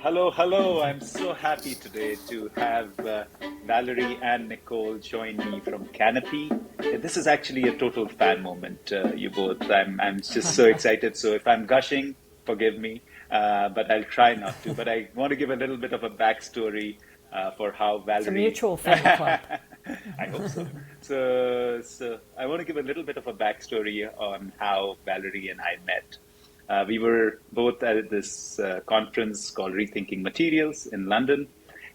Hello, hello. I'm so happy today to have Valerie and Nicole join me from Canopy. This is actually a total fan moment, you both. I'm just so excited. So if I'm gushing, forgive me, but I'll try not to. But I want to give a little bit of a backstory for how It's a Valerie. mutual fan club. I hope so. So I want to give a little bit of a backstory on how Valerie and I met. We were both at this conference called Rethinking Materials in London,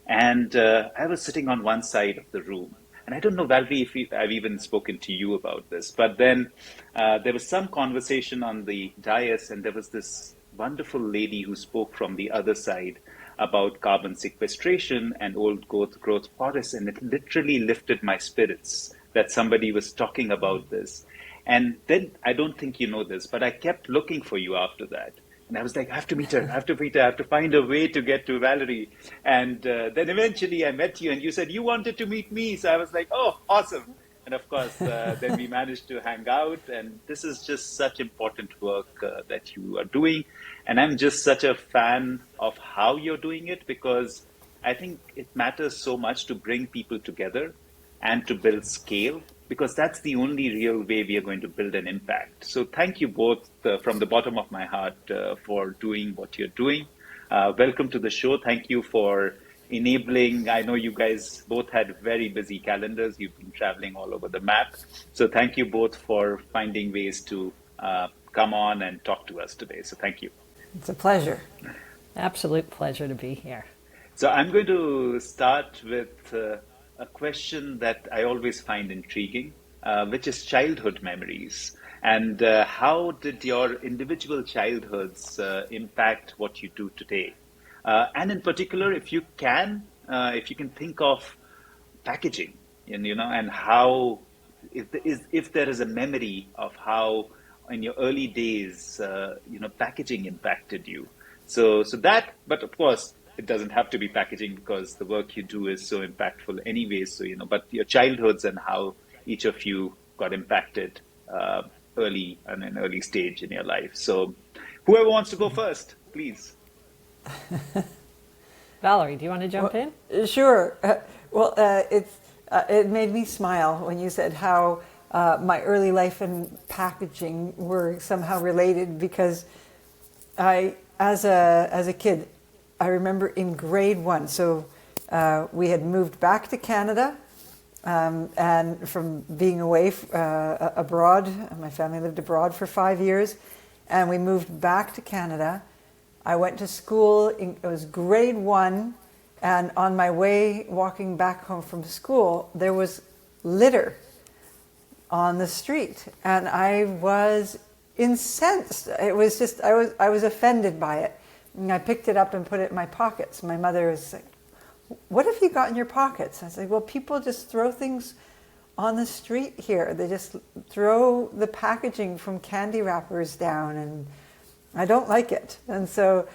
and I was sitting on one side of the room. And I don't know, Valerie, if I've even spoken to you about this, but then there was some conversation on the dais, and there was this wonderful lady who spoke from the other side about carbon sequestration and old growth forests, and it literally lifted my spirits that somebody was talking about this. And then I don't think you know this, but I kept looking for you after that. And I was like, I have to meet her, I have to meet her, I have to find a way to get to Valerie. And then eventually I met you and you said you wanted to meet me. So I was like, oh, awesome. And of course, then we managed to hang out. And this is just such important work that you are doing. And I'm just such a fan of how you're doing it because I think it matters so much to bring people together and to build scale because that's the only real way we are going to build an impact. So thank you both from the bottom of my heart for doing what you're doing. Welcome to the show. Thank you for enabling. I know you guys both had very busy calendars. You've been traveling all over the map. So thank you both for finding ways to come on and talk to us today. So thank you. It's a pleasure. Absolute pleasure to be here. So I'm going to start with a question that I always find intriguing, which is childhood memories. And how did your individual childhoods impact what you do today? And in particular, if you can think of packaging, and and how, if there is a memory of how in your early days, packaging impacted you. So that, but of course, it doesn't have to be packaging because the work you do is so impactful anyways. So, but your childhoods and how each of you got impacted early and an early stage in your life. So whoever wants to go first, please. Valerie, do you want to jump in? Sure. It made me smile when you said how my early life and packaging were somehow related because as a kid, I remember in grade 1, so we had moved back to Canada and from being away abroad, my family lived abroad for 5 years, and we moved back to Canada. I went to school, it was grade 1, and on my way walking back home from school, there was litter on the street, and I was incensed. It was just, I was offended by it. And I picked it up and put it in my pockets. My mother was like, what have you got in your pockets? I was like, well, people just throw things on the street here. They just throw the packaging from candy wrappers down, and I don't like it. And so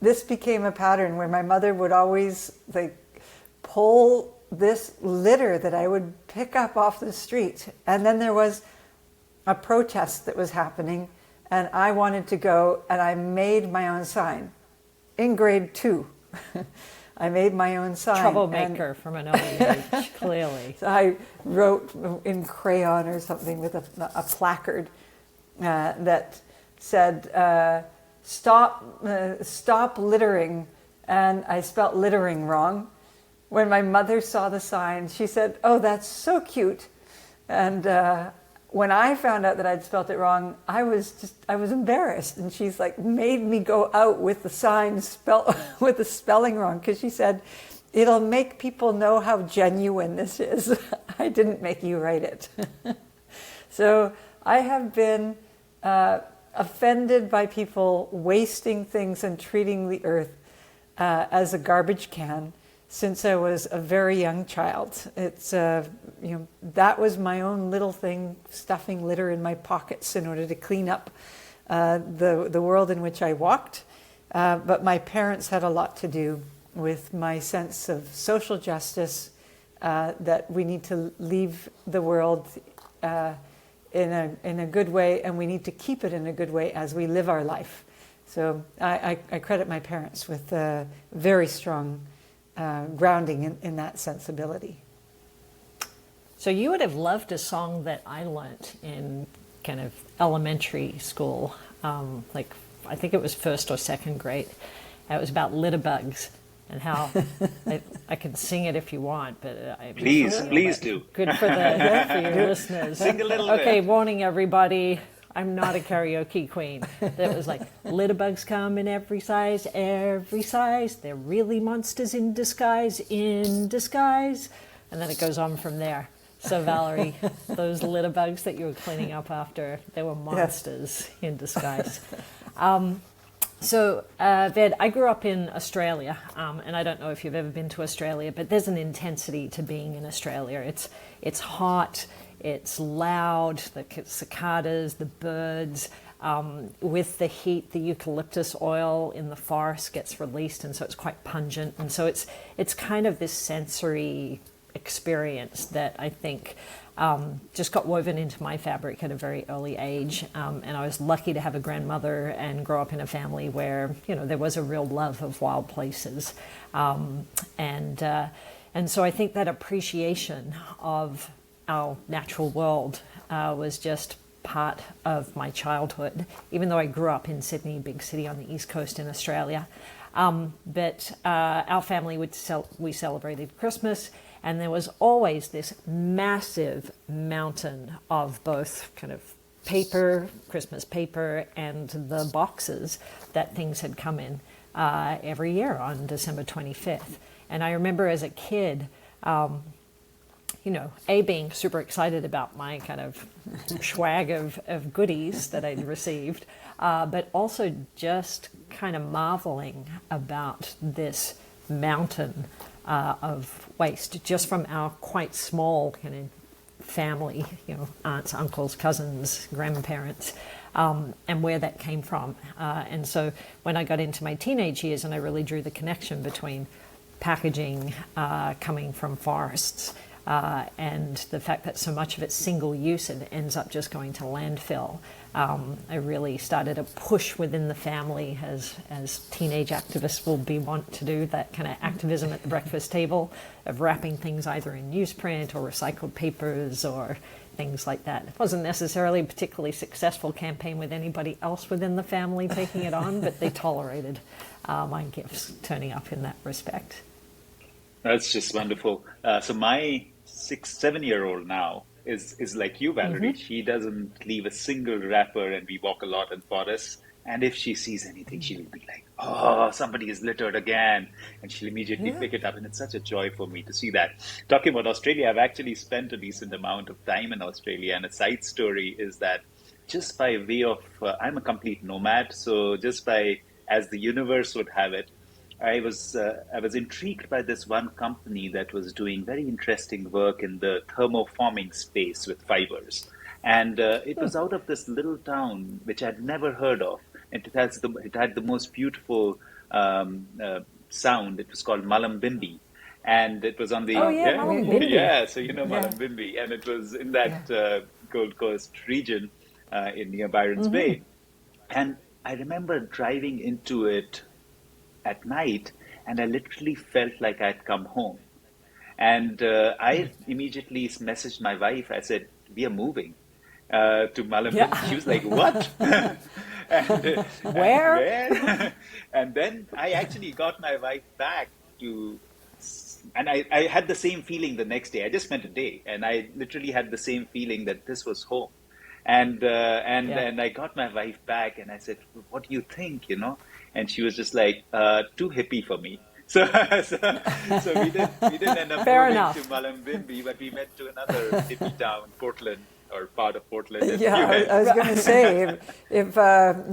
this became a pattern where my mother would always pull this litter that I would pick up off the street. And then there was a protest that was happening, and I wanted to go, and I made my own sign. In grade 2, I made my own sign. Troublemaker from an early age, clearly. So I wrote in crayon or something with a placard that said, stop littering, and I spelt littering wrong. When my mother saw the sign, she said, oh, that's so cute. And when I found out that I'd spelt it wrong, I was embarrassed. And she's made me go out with the sign with the spelling wrong, because she said, it'll make people know how genuine this is. I didn't make you write it. So I have been offended by people wasting things and treating the earth as a garbage can since I was a very young child. It's that was my own little thing, stuffing litter in my pockets in order to clean up the world in which I walked. But my parents had a lot to do with my sense of social justice, that we need to leave the world in a good way, and we need to keep it in a good way as we live our life. So I credit my parents with very strong grounding in that sensibility. So you would have loved a song that I learnt in kind of elementary school, like I think it was first or second grade. It was about litter bugs and how I can sing it if you want, but please do. Good for your listeners. Sing a little Okay, bit. warning everybody. I'm not a karaoke queen. That was like, litter bugs come in every size, every size. They're really monsters in disguise, in disguise. And then it goes on from there. So Valerie, those litter bugs that you were cleaning up after, they were monsters in disguise. So, Ved, I grew up in Australia, and I don't know if you've ever been to Australia, but there's an intensity to being in Australia. It's hot, it's loud, the cicadas, the birds. With the heat, the eucalyptus oil in the forest gets released, and so it's quite pungent. And so it's kind of this sensory experience that I think just got woven into my fabric at a very early age. And I was lucky to have a grandmother and grow up in a family where, there was a real love of wild places. And so I think that appreciation of our natural world was just part of my childhood, even though I grew up in Sydney, big city on the east coast in Australia. But our family we celebrated Christmas, and there was always this massive mountain of both kind of paper, Christmas paper, and the boxes that things had come in every year on December 25th. And I remember as a kid, being super excited about my kind of swag of goodies that I'd received, but also just kind of marveling about this mountain of waste just from our quite small kind of family, aunts, uncles, cousins, grandparents, and where that came from. And so when I got into my teenage years and I really drew the connection between packaging coming from forests and the fact that so much of it's single use and ends up just going to landfill, I really started a push within the family, as teenage activists will want to do, that kind of activism at the breakfast table of wrapping things either in newsprint or recycled papers or things like that. It wasn't necessarily a particularly successful campaign with anybody else within the family taking it on, but they tolerated my gifts turning up in that respect. That's just wonderful. So my 7-year-old now is like you, Valerie. Mm-hmm. She doesn't leave a single wrapper, and we walk a lot in forests. And if she sees anything, she will be like, "Oh, somebody is littered again," and she'll immediately pick it up. And it's such a joy for me to see that. Talking about Australia, I've actually spent a decent amount of time in Australia, and a side story is that just by way of, I'm a complete nomad, so just by, as the universe would have it, I was intrigued by this one company that was doing very interesting work in the thermoforming space with fibers, and it was out of this little town which I'd never heard of, and it had the most beautiful sound. It was called Mullumbimby, and it was on the so Mullumbimby, and it was in that Gold Coast region near Byron's Bay, and I remember driving into it at night, and I literally felt like I'd come home. And I immediately messaged my wife. I said, "We are moving to Mullumbimby." Yeah. She was like, "What?" Where? And then I actually got my wife back and I had the same feeling the next day. I just spent a day, and I literally had the same feeling that this was home. And I got my wife back, and I said, "What do you think, And she was just like, too hippie for me." So we didn't end up moving to Mullumbimby, but we went to another hippie town, Portland, or part of Portland. Yeah, I was going to say, if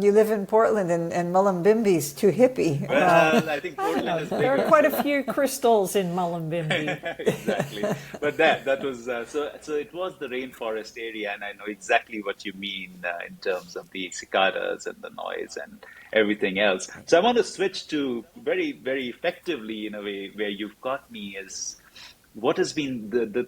you live in Portland and Mullumbimby's too hippie. Well, I think Portland is bigger. There are quite a few crystals in Mullumbimby. Exactly. But that was, so it was the rainforest area, and I know exactly what you mean in terms of the cicadas and the noise and everything else. So I want to switch to very, very effectively, in a way, where you've got me, is what has been the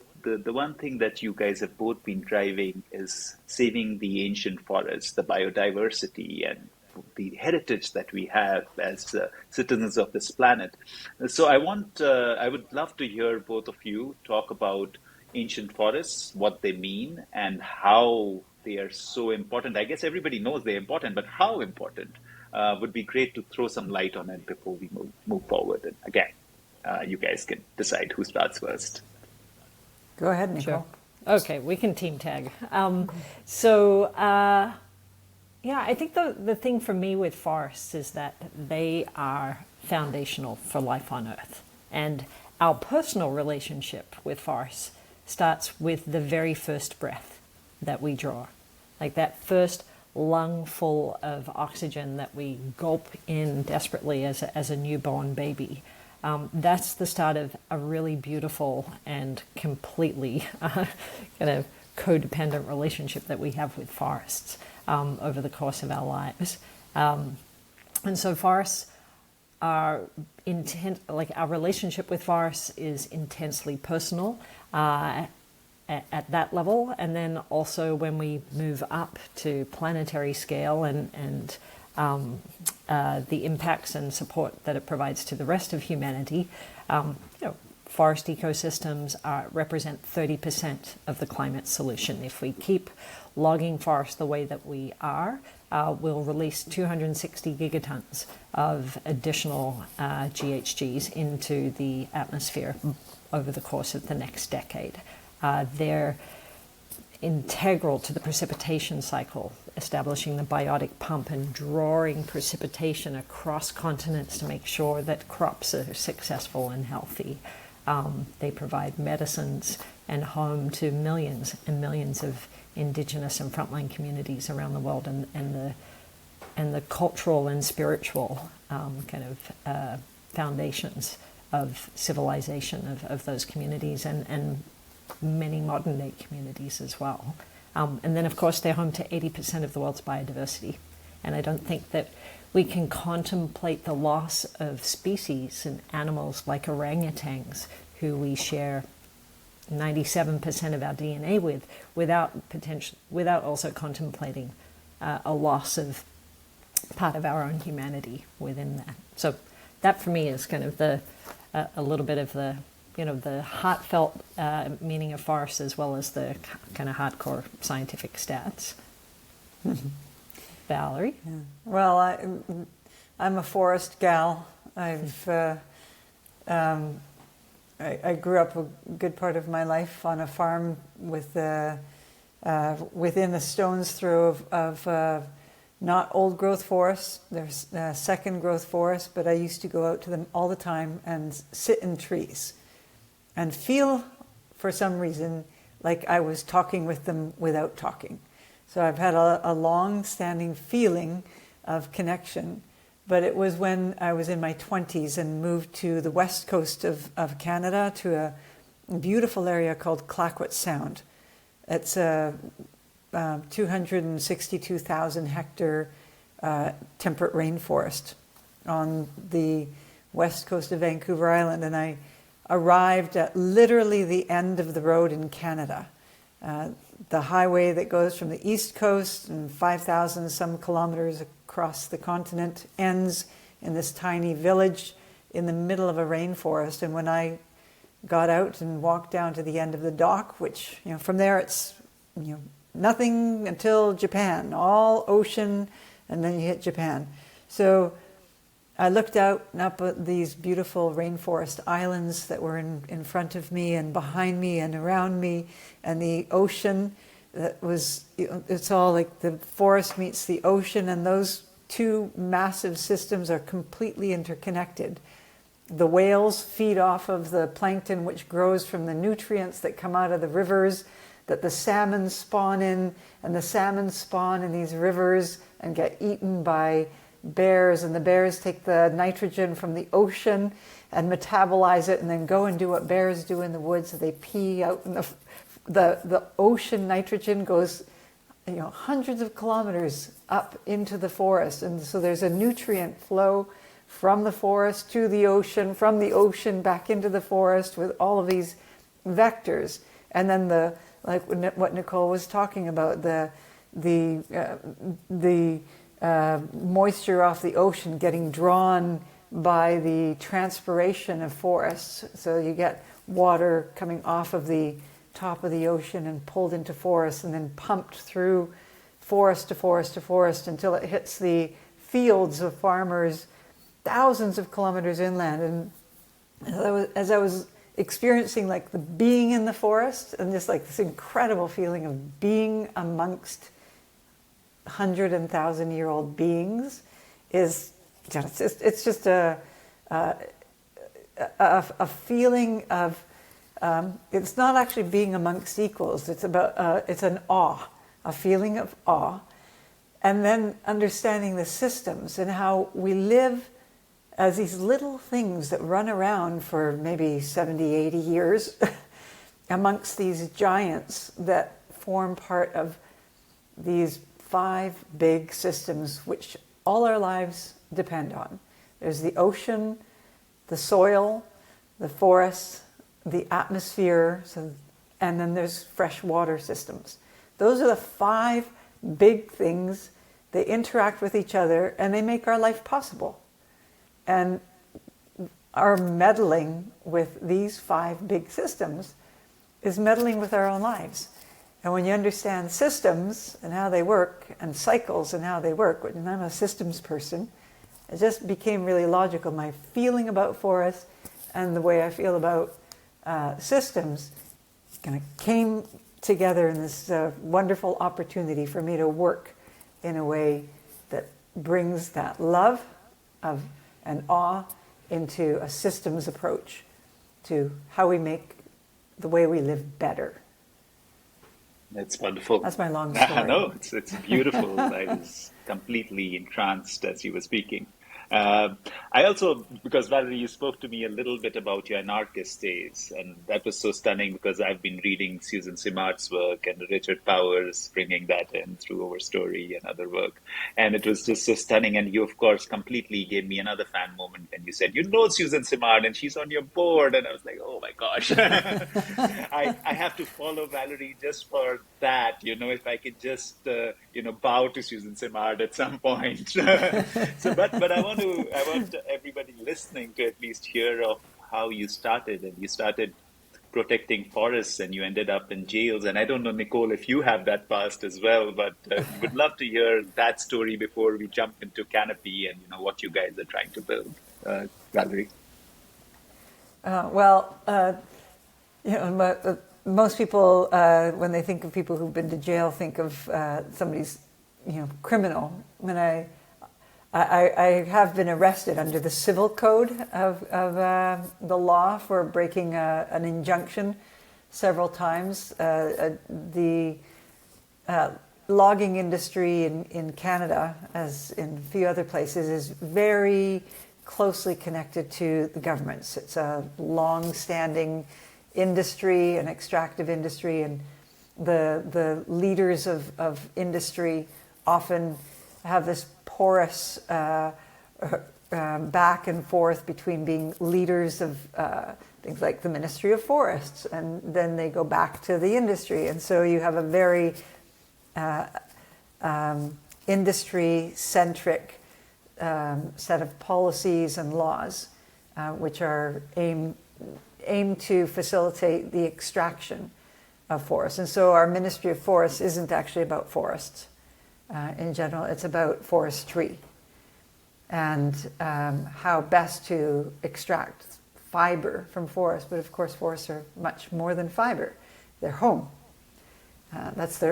one thing that you guys have both been driving is saving the ancient forests, the biodiversity, and the heritage that we have as citizens of this planet. So I would love to hear both of you talk about ancient forests, what they mean, and how they are so important. I guess everybody knows they're important, but how important would be great to throw some light on it before we move forward. And again, you guys can decide who starts first. Go ahead, Nicole. Sure. Okay, we can team tag. Yeah, I think the thing for me with forests is that they are foundational for life on Earth. And our personal relationship with forests starts with the very first breath that we draw. Like that first lungful of oxygen that we gulp in desperately as a newborn baby. That's the start of a really beautiful and completely kind of codependent relationship that we have with forests over the course of our lives. And so forests are our relationship with forests is intensely personal at that level. And then also when we move up to planetary scale and the impacts and support that it provides to the rest of humanity, forest ecosystems represent 30% of the climate solution. If we keep logging forests the way that we are, we'll release 260 gigatons of additional GHGs into the atmosphere over the course of the next decade. They're integral to the precipitation cycle, establishing the biotic pump and drawing precipitation across continents to make sure that crops are successful and healthy. They provide medicines and home to millions and millions of indigenous and frontline communities around the world, and the cultural and spiritual foundations of civilization of those communities and many modern day communities as well. And then, of course, they're home to 80% of the world's biodiversity. And I don't think that we can contemplate the loss of species and animals like orangutans, who we share 97% of our DNA with, without also contemplating a loss of part of our own humanity within that. So that for me is kind of a little bit of the heartfelt meaning of forests, as well as the kind of hardcore scientific stats. Valerie? Yeah. Well, I'm a forest gal. I grew up a good part of my life on a farm with within a stone's throw of not old growth forests. There's second growth forests, but I used to go out to them all the time and sit in trees and feel, for some reason, like I was talking with them without talking. So I've had a long-standing feeling of connection, but it was when I was in my 20s and moved to the west coast of Canada, to a beautiful area called Clayoquot Sound. It's a 262,000 hectare temperate rainforest on the west coast of Vancouver Island, and I arrived at literally the end of the road in Canada. The highway that goes from the east coast and 5,000 some kilometers across the continent ends in this tiny village in the middle of a rainforest. And when I got out and walked down to the end of the dock, which, from there it's, nothing until Japan, all ocean, and then you hit Japan. So I looked out and up at these beautiful rainforest islands that were in front of me and behind me and around me, and the ocean that was, it's all like the forest meets the ocean, and those two massive systems are completely interconnected. The whales feed off of the plankton, which grows from the nutrients that come out of the rivers that the salmon spawn in, and the salmon spawn in these rivers and get eaten by bears, and the bears take the nitrogen from the ocean and metabolize it and then go and do what bears do in the woods. They pee out in the ocean. Nitrogen goes hundreds of kilometers up into the forest, and so there's a nutrient flow from the forest to the ocean, from the ocean back into the forest, with all of these vectors. And then what Nicole was talking about, the moisture off the ocean getting drawn by the transpiration of forests. So you get water coming off of the top of the ocean and pulled into forests and then pumped through forest to forest to forest until it hits the fields of farmers thousands of kilometers inland. And as I was experiencing like the being in the forest and just like this incredible feeling of being amongst 100 and 1,000-year-old beings, is it's just a feeling of it's not actually being amongst equals. It's about it's an awe, a feeling of awe, and then understanding the systems and how we live as these little things that run around for maybe 70, 80 years amongst these giants that form part of these 5 big systems which all our lives depend on. There's the ocean, the soil, the forests, the atmosphere, and then there's freshwater systems. Those are the 5 big things. They interact with each other and they make our life possible. And our meddling with these 5 big systems is meddling with our own lives. And when you understand systems and how they work, and cycles and how they work, and I'm a systems person, it just became really logical. My feeling about forests and the way I feel about systems kind of came together in this wonderful opportunity for me to work in a way that brings that love of and awe into a systems approach to how we make the way we live better. That's wonderful. That's my long story. No, it's beautiful. I was completely entranced as you were speaking. I also, because Valerie, you spoke to me a little bit about your anarchist days, and that was so stunning because I've been reading Susan Simard's work and Richard Powers bringing that in through Overstory and other work. And it was just so stunning. And you, of course, completely gave me another fan moment when you said, you know Susan Simard and she's on your board. And I was like, oh my gosh, I have to follow Valerie just for that. If I could just, bow to Susan Simard at some point. But I want everybody listening to at least hear of how you started. And you started protecting forests and you ended up in jails. And I don't know, Nicole, if you have that past as well, but would love to hear that story before we jump into Canopy and what you guys are trying to build. Valerie? Most people, when they think of people who've been to jail, think of somebody's, criminal. When I have been arrested under the civil code of the law for breaking an injunction several times. The logging industry in Canada, as in a few other places, is very closely connected to the governments. It's a long-standing industry, an extractive industry, and the leaders of industry often have this porous back and forth between being leaders of things like the Ministry of Forests, and then they go back to the industry. And so you have a very industry-centric set of policies and laws which are aimed to facilitate the extraction of forests. And so our Ministry of Forests isn't actually about forests. In general, it's about forestry and how best to extract fiber from forests. But of course, forests are much more than fiber. They're home. That's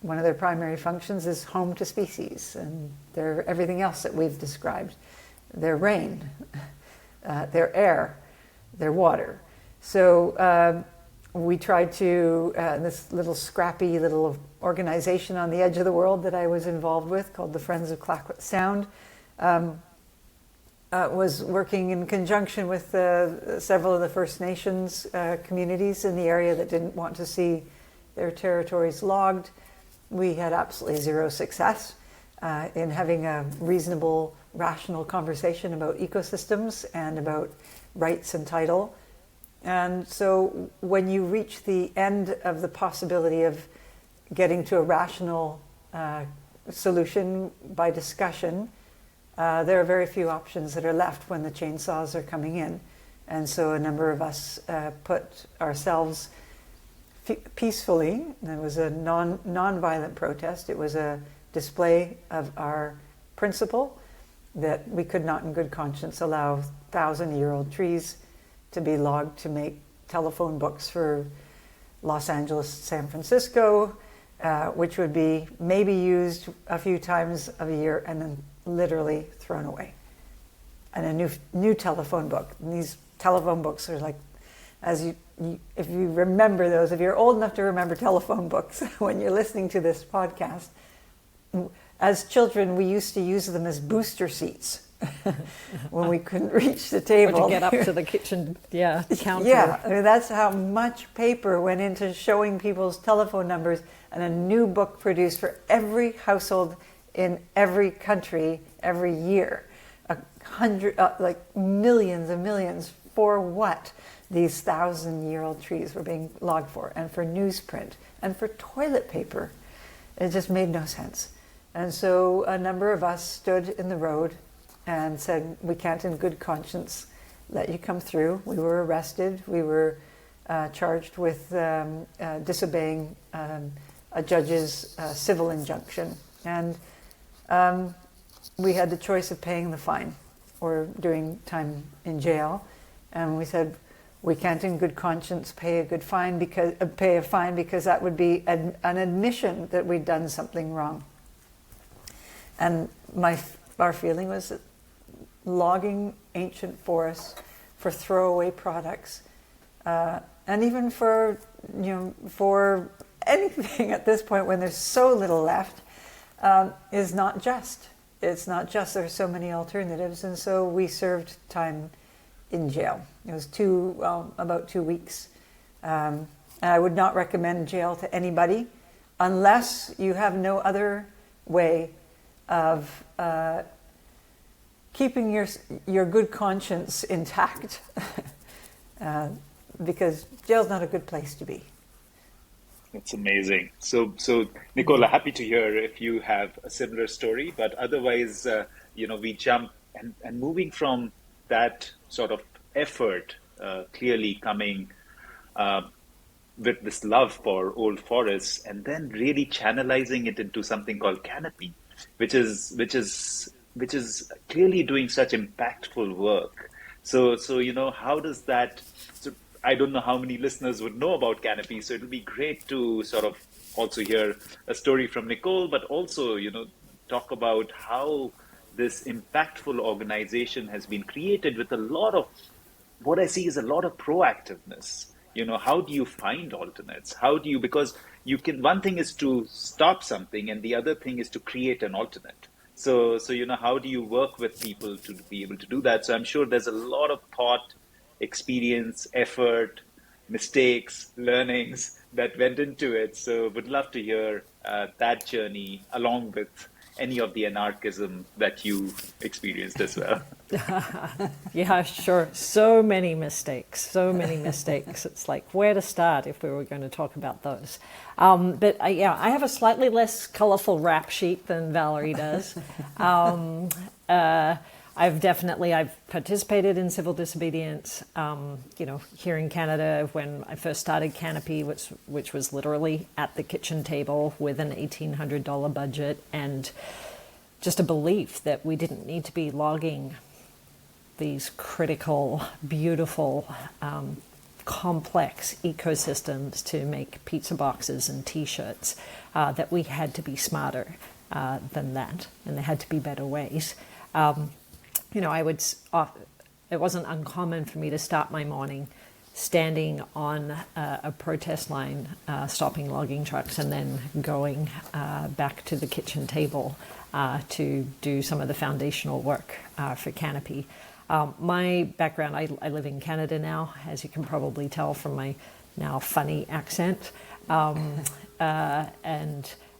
one of their primary functions is home to species, and they're everything else that we've described. Their rain, their air, their water. So we tried to, this little scrappy little organization on the edge of the world that I was involved with called the Friends of Clayoquot Sound, was working in conjunction with several of the First Nations communities in the area that didn't want to see their territories logged. We had absolutely zero success in having a reasonable, rational conversation about ecosystems and about rights and title. And so when you reach the end of the possibility of getting to a rational solution by discussion, there are very few options that are left when the chainsaws are coming in. And so a number of us put ourselves peacefully, and it was a non-violent protest. It was a display of our principle that we could not in good conscience allow 1,000-year-old trees to be logged to make telephone books for Los Angeles, San Francisco, which would be maybe used a few times a year and then literally thrown away. And a new telephone book. And these telephone books are like, if you remember those, if you're old enough to remember telephone books, when you're listening to this podcast, as children we used to use them as booster seats when we couldn't reach the table. Or to get up to the kitchen counter. Yeah, I mean, that's how much paper went into showing people's telephone numbers, and a new book produced for every household in every country every year. Millions and millions. For what? These 1,000-year-old trees were being logged for, and for newsprint, and for toilet paper. It just made no sense. And so a number of us stood in the road and said, we can't in good conscience let you come through. We were arrested. We were charged with disobeying a judge's civil injunction. And we had the choice of paying the fine or doing time in jail. And we said, we can't in good conscience pay a fine because that would be an admission that we'd done something wrong. And our feeling was that logging ancient forests for throwaway products, and even for anything at this point when there's so little left, is not just. It's not just. There's so many alternatives, and so we served time in jail. It was about 2 weeks. And I would not recommend jail to anybody unless you have no other way of keeping your good conscience intact, because jail's not a good place to be. That's amazing. So Nicole, happy to hear if you have a similar story, but otherwise, we jump and moving from that sort of effort, clearly coming with this love for old forests, and then really channelizing it into something called Canopy, which is clearly doing such impactful work. So how does that? So I don't know how many listeners would know about Canopy, so it'll be great to sort of also hear a story from Nicole, but also talk about how this impactful organization has been created with a lot of, what I see is a lot of proactiveness. How do you find alternates? Because one thing is to stop something and the other thing is to create an alternate. So how do you work with people to be able to do that? So I'm sure there's a lot of thought, experience, effort, mistakes, learnings that went into it. So would love to hear that journey along with any of the anarchism that you experienced as well. Yeah, sure. So many mistakes. It's like, where to start if we were going to talk about those. But I have a slightly less colorful rap sheet than Valerie does. I've participated in civil disobedience, here in Canada when I first started Canopy, which was literally at the kitchen table with an $1,800 budget and just a belief that we didn't need to be logging these critical, beautiful, complex ecosystems to make pizza boxes and T-shirts, that we had to be smarter than that, and there had to be better ways. It wasn't uncommon for me to start my morning standing on a protest line, stopping logging trucks, and then going back to the kitchen table to do some of the foundational work for Canopy. My background, I live in Canada now, as you can probably tell from my now funny accent. And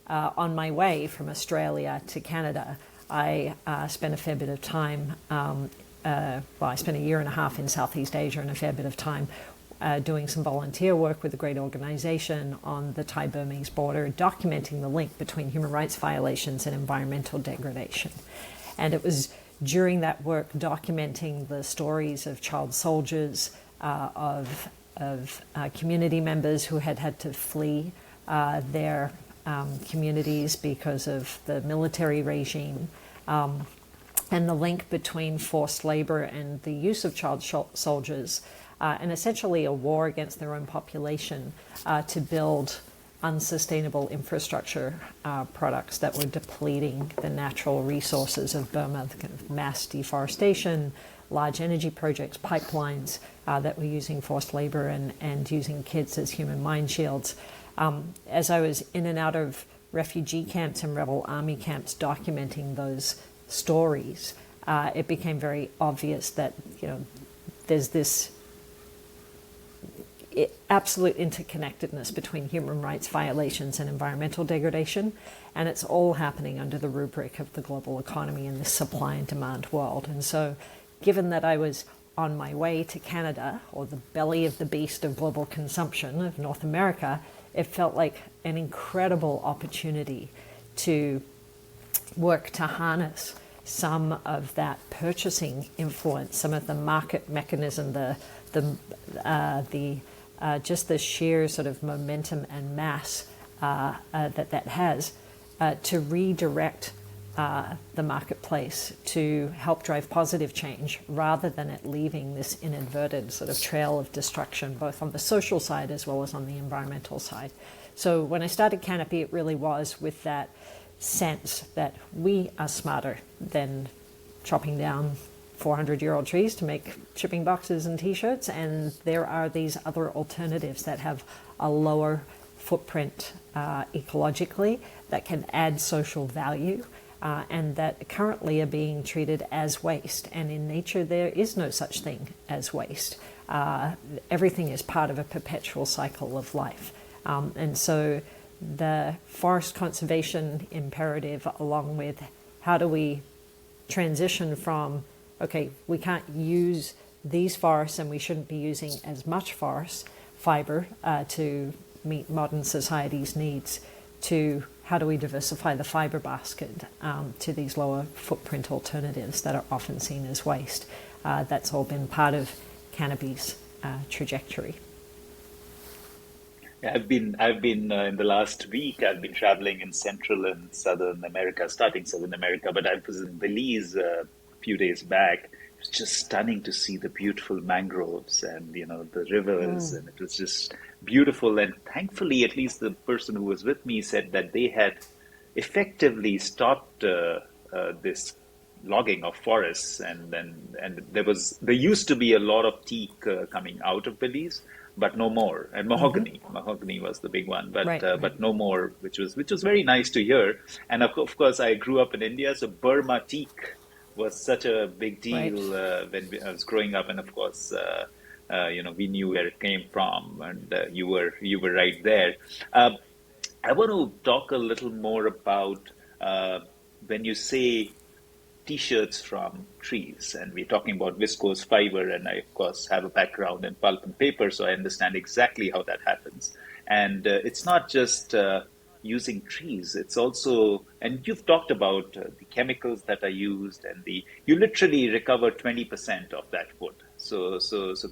on my way from Australia to Canada, I spent a fair bit of time, I spent 1.5 years in Southeast Asia and a fair bit of time doing some volunteer work with a great organization on the Thai-Burmese border, documenting the link between human rights violations and environmental degradation. And it was during that work documenting the stories of child soldiers, of community members who had to flee their communities because of the military regime, and the link between forced labor and the use of child soldiers, and essentially a war against their own population to build unsustainable infrastructure products that were depleting the natural resources of Burma, the kind of mass deforestation, large energy projects, pipelines that were using forced labor and using kids as human mine shields. As I was in and out of refugee camps and rebel army camps documenting those stories, it became very obvious that there's this absolute interconnectedness between human rights violations and environmental degradation, and it's all happening under the rubric of the global economy in this supply and demand world. And so, given that I was on my way to Canada, or the belly of the beast of global consumption of North America, it felt like an incredible opportunity to work to harness some of that purchasing influence, some of the market mechanism, just the sheer sort of momentum and mass that has to redirect the marketplace to help drive positive change, rather than it leaving this inadvertent sort of trail of destruction, both on the social side as well as on the environmental side. So when I started Canopy, it really was with that sense that we are smarter than chopping down 400-year-old trees to make shipping boxes and t-shirts, and there are these other alternatives that have a lower footprint ecologically, that can add social value, and that currently are being treated as waste. And in nature, there is no such thing as waste. Everything is part of a perpetual cycle of life. And so the forest conservation imperative, along with how do we transition from, okay, we can't use these forests and we shouldn't be using as much forest fiber to meet modern society's needs, to how do we diversify the fiber basket to these lower footprint alternatives that are often seen as waste. That's all been part of Canopy's trajectory. I've been in the last week, I've been traveling in Central and Southern America, starting Southern America, but I was in Belize a few days back. It was just stunning to see the beautiful mangroves and, the rivers, and it was just beautiful. And thankfully, at least the person who was with me said that they had effectively stopped this logging of forests, and there used to be a lot of teak coming out of Belize, but no more. And mahogany was the big one, but Right. But no more, which was very nice to hear. And of course, I grew up in India, so Burma teak was such a big deal when I was growing up, and of course, we knew where it came from, and you were right there. I want to talk a little more about when you say T-shirts from trees, and we're talking about viscose fiber, and I of course have a background in pulp and paper, so I understand exactly how that happens. And it's not just using trees, it's also, and you've talked about the chemicals that are used, and you literally recover 20% of that wood. So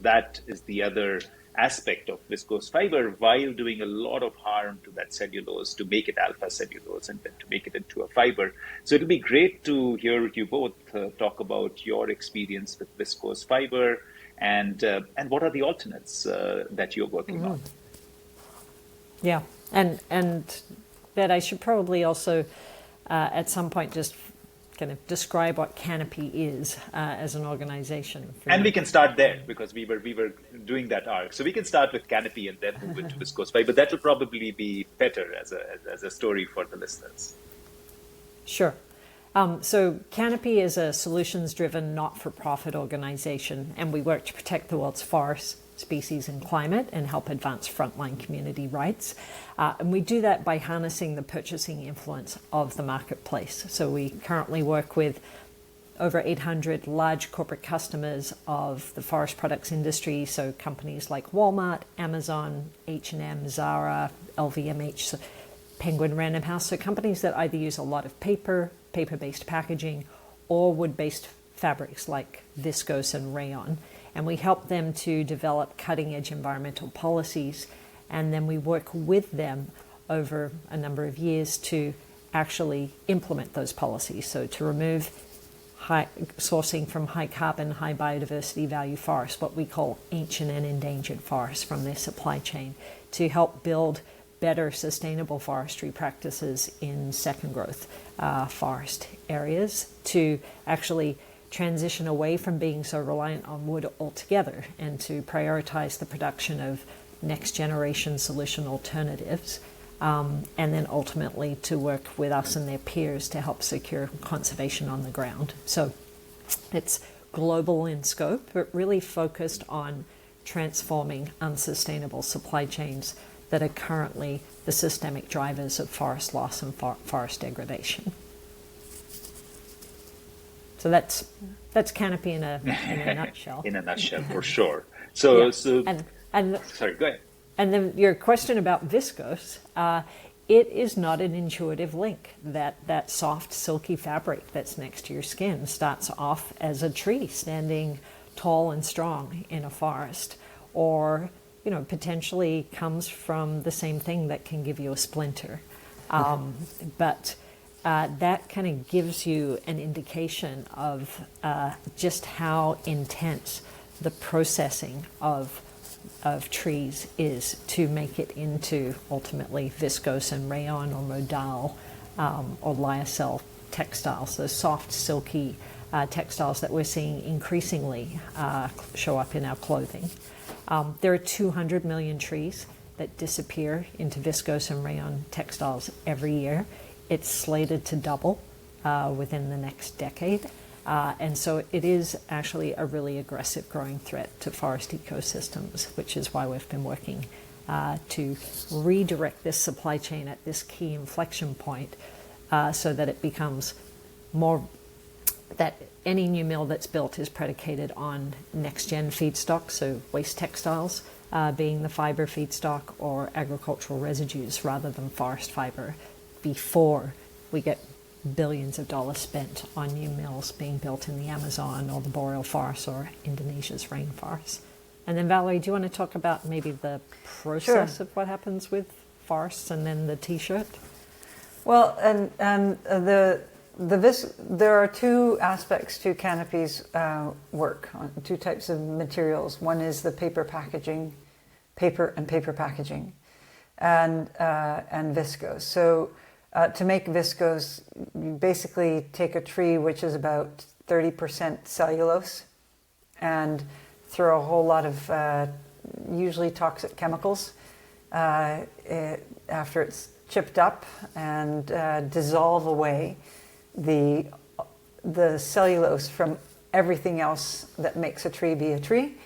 that is the other aspect of viscose fiber, while doing a lot of harm to that cellulose to make it alpha cellulose and then to make it into a fiber. So it'll be great to hear you both talk about your experience with viscose fiber and what are the alternates that you're working on. Yeah, and Ved, I should probably also at some point just kind of describe what Canopy is as an organization. And we can start there, because we were doing that arc. So we can start with Canopy and then move into viscose fiber. That will probably be better as a story for the listeners. Sure. So Canopy is a solutions-driven, not-for-profit organization, and we work to protect the world's forests, species, and climate, and help advance frontline community rights. And we do that by harnessing the purchasing influence of the marketplace. So we currently work with over 800 large corporate customers of the forest products industry, so companies like Walmart, Amazon, H&M, Zara, LVMH, Penguin Random House, so companies that either use a lot of paper-based packaging, or wood-based fabrics like viscose and rayon. And we help them to develop cutting-edge environmental policies, and then we work with them over a number of years to actually implement those policies. So to remove sourcing from high carbon, high biodiversity value forests, what we call ancient and endangered forests, from their supply chain, to help build better sustainable forestry practices in second growth forest areas, to actually transition away from being so reliant on wood altogether and to prioritize the production of next generation solution alternatives, and then ultimately to work with us and their peers to help secure conservation on the ground. So it's global in scope, but really focused on transforming unsustainable supply chains that are currently the systemic drivers of forest loss and forest degradation. So that's Canopy in a nutshell. In a nutshell, for sure. So, yeah. And sorry, go ahead. And then your question about viscose, it is not an intuitive link. That soft, silky fabric that's next to your skin starts off as a tree standing tall and strong in a forest, or potentially comes from the same thing that can give you a splinter. But that kind of gives you an indication of just how intense the processing of trees is to make it into ultimately viscose and rayon or modal or lyocell textiles, those soft, silky textiles that we're seeing increasingly show up in our clothing. There are 200 million trees that disappear into viscose and rayon textiles every year. It's slated to double within the next decade. And so it is actually a really aggressive growing threat to forest ecosystems, which is why we've been working to redirect this supply chain at this key inflection point so that it becomes more, that any new mill that's built is predicated on next-gen feedstock, so waste textiles being the fiber feedstock, or agricultural residues rather than forest fiber, before we get billions of dollars spent on new mills being built in the Amazon or the boreal forests or Indonesia's rainforests. And then Valerie, do you want to talk about maybe the process of what happens with forests and then the t-shirt? Well, and there are two aspects to Canopy's work, on two types of materials. One is the paper packaging, paper packaging, and viscose. So to make viscose, you basically take a tree which is about 30% cellulose and throw a whole lot of usually toxic chemicals after it's chipped up, and dissolve away the cellulose from everything else that makes a tree be a tree.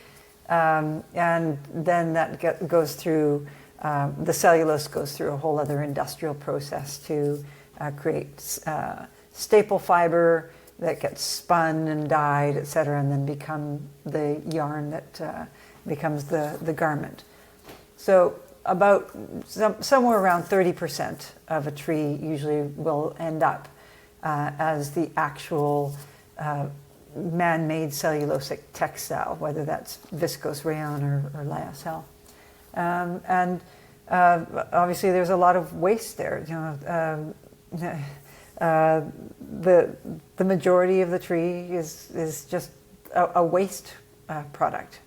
And then that goes through, the cellulose goes through a whole other industrial process to create staple fiber that gets spun and dyed, etc., and then become the yarn that becomes the garment. So about somewhere around 30% of a tree usually will end up as the actual man-made cellulosic textile, whether that's viscose, rayon, or lyocell. And obviously there's a lot of waste there. The majority of the tree is just a waste product.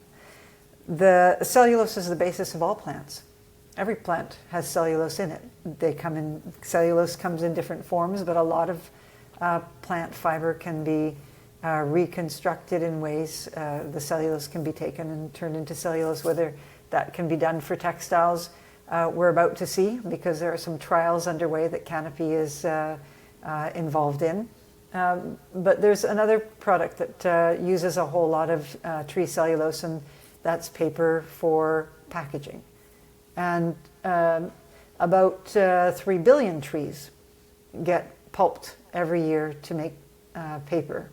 The cellulose is the basis of all plants. Every plant has cellulose in it. Cellulose comes in different forms, but a lot of plant fiber can be reconstructed in ways. The cellulose can be taken and turned into cellulose. Whether that can be done for textiles, we're about to see, because there are some trials underway that Canopy is involved in. But there's another product that uses a whole lot of tree cellulose, and that's paper for packaging. And about 3 billion trees get pulped every year to make paper.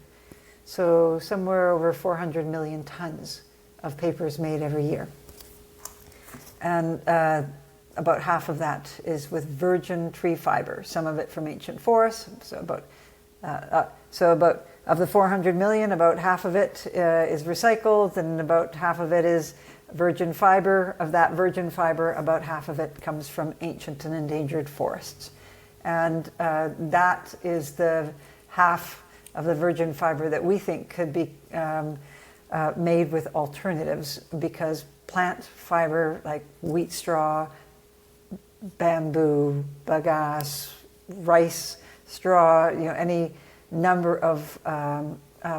So somewhere over 400 million tons of paper is made every year. And about half of that is with virgin tree fiber, some of it from ancient forests. So about of the 400 million, about half of it is recycled, and about half of it is virgin fiber. Of that virgin fiber, about half of it comes from ancient and endangered forests. And that is the half of the virgin fiber that we think could be made with alternatives, because plant fiber like wheat straw, bamboo, bagasse, rice straw, any number of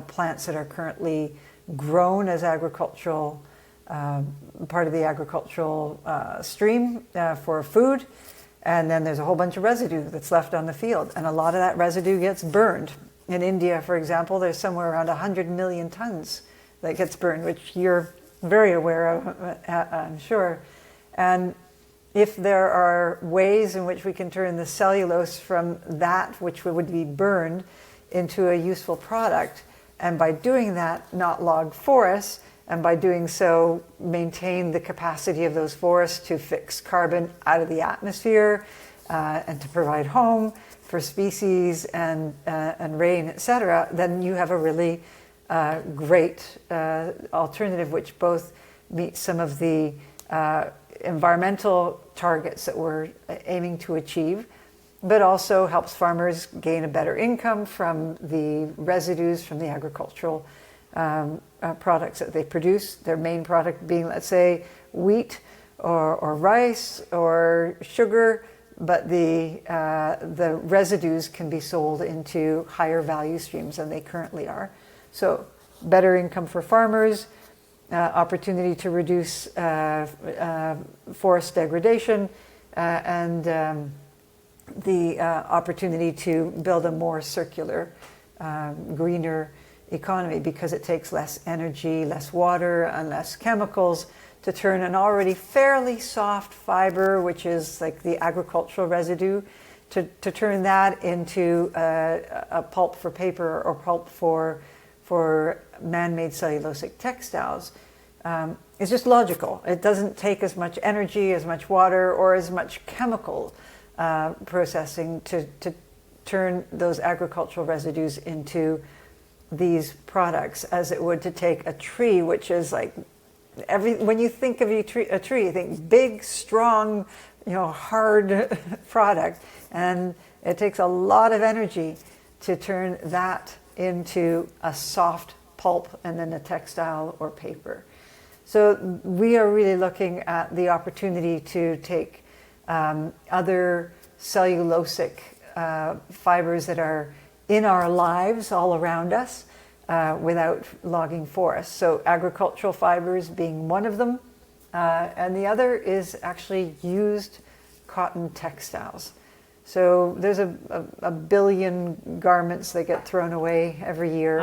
plants that are currently grown as agricultural, part of the agricultural stream for food. And then there's a whole bunch of residue that's left on the field. And a lot of that residue gets burned. In India, for example, there's somewhere around 100 million tons that gets burned, which you're very aware of, I'm sure. And if there are ways in which we can turn the cellulose from that which would be burned into a useful product, and by doing that, not log forests, and by doing so, maintain the capacity of those forests to fix carbon out of the atmosphere and to provide home for species and rain, etc., then you have a really great alternative which both meets some of the environmental targets that we're aiming to achieve, but also helps farmers gain a better income from the residues from the agricultural products that they produce, their main product being, let's say, wheat or rice or sugar, but the residues can be sold into higher value streams than they currently are. So better income for farmers, opportunity to reduce forest degradation, and the opportunity to build a more circular, greener economy, because it takes less energy, less water, and less chemicals to turn an already fairly soft fiber, which is like the agricultural residue, to turn that into a pulp for paper or pulp for man-made cellulosic textiles. It's just logical. It doesn't take as much energy, as much water, or as much chemical processing to turn those agricultural residues into these products as it would to take a tree, which is like when you think of a tree, you think big, strong, hard product, and it takes a lot of energy to turn that into a soft pulp and then a textile or paper. So we are really looking at the opportunity to take other cellulosic fibers that are in our lives all around us without logging forests. So agricultural fibers being one of them, and the other is actually used cotton textiles. So there's a billion garments that get thrown away every year.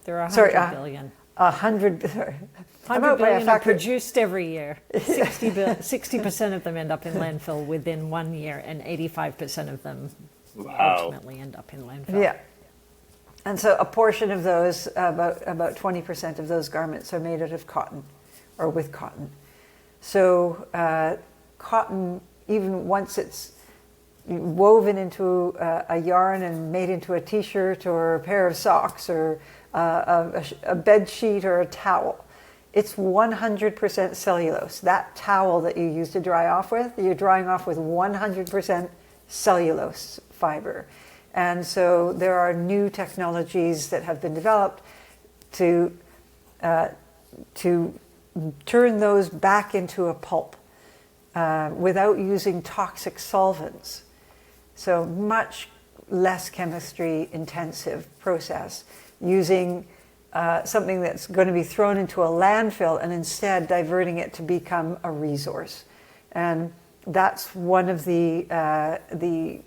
There are 100 billion. 100 billion are produced every year. 60% of them end up in landfill within 1 year, and 85% of them ultimately end up in landfill. Yeah. And so a portion of those, about 20% of those garments are made out of cotton or with cotton. So cotton, even once it's woven into a yarn and made into a t-shirt or a pair of socks or a bed sheet or a towel, it's 100% cellulose. That towel that you use to dry off with, you're drying off with 100% cellulose fiber. And so there are new technologies that have been developed to turn those back into a pulp without using toxic solvents. So much less chemistry intensive process, using something that's going to be thrown into a landfill and instead diverting it to become a resource. And that's one of the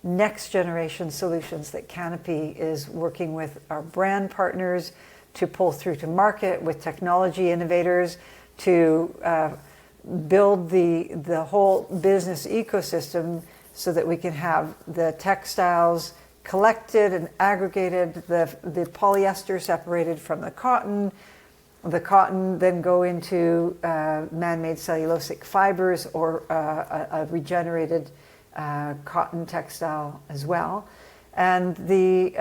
next generation solutions that Canopy is working with our brand partners to pull through to market, with technology innovators to build the whole business ecosystem so that we can have the textiles collected and aggregated, the polyester separated from the cotton then go into man-made cellulosic fibers or a regenerated cotton textile as well. And the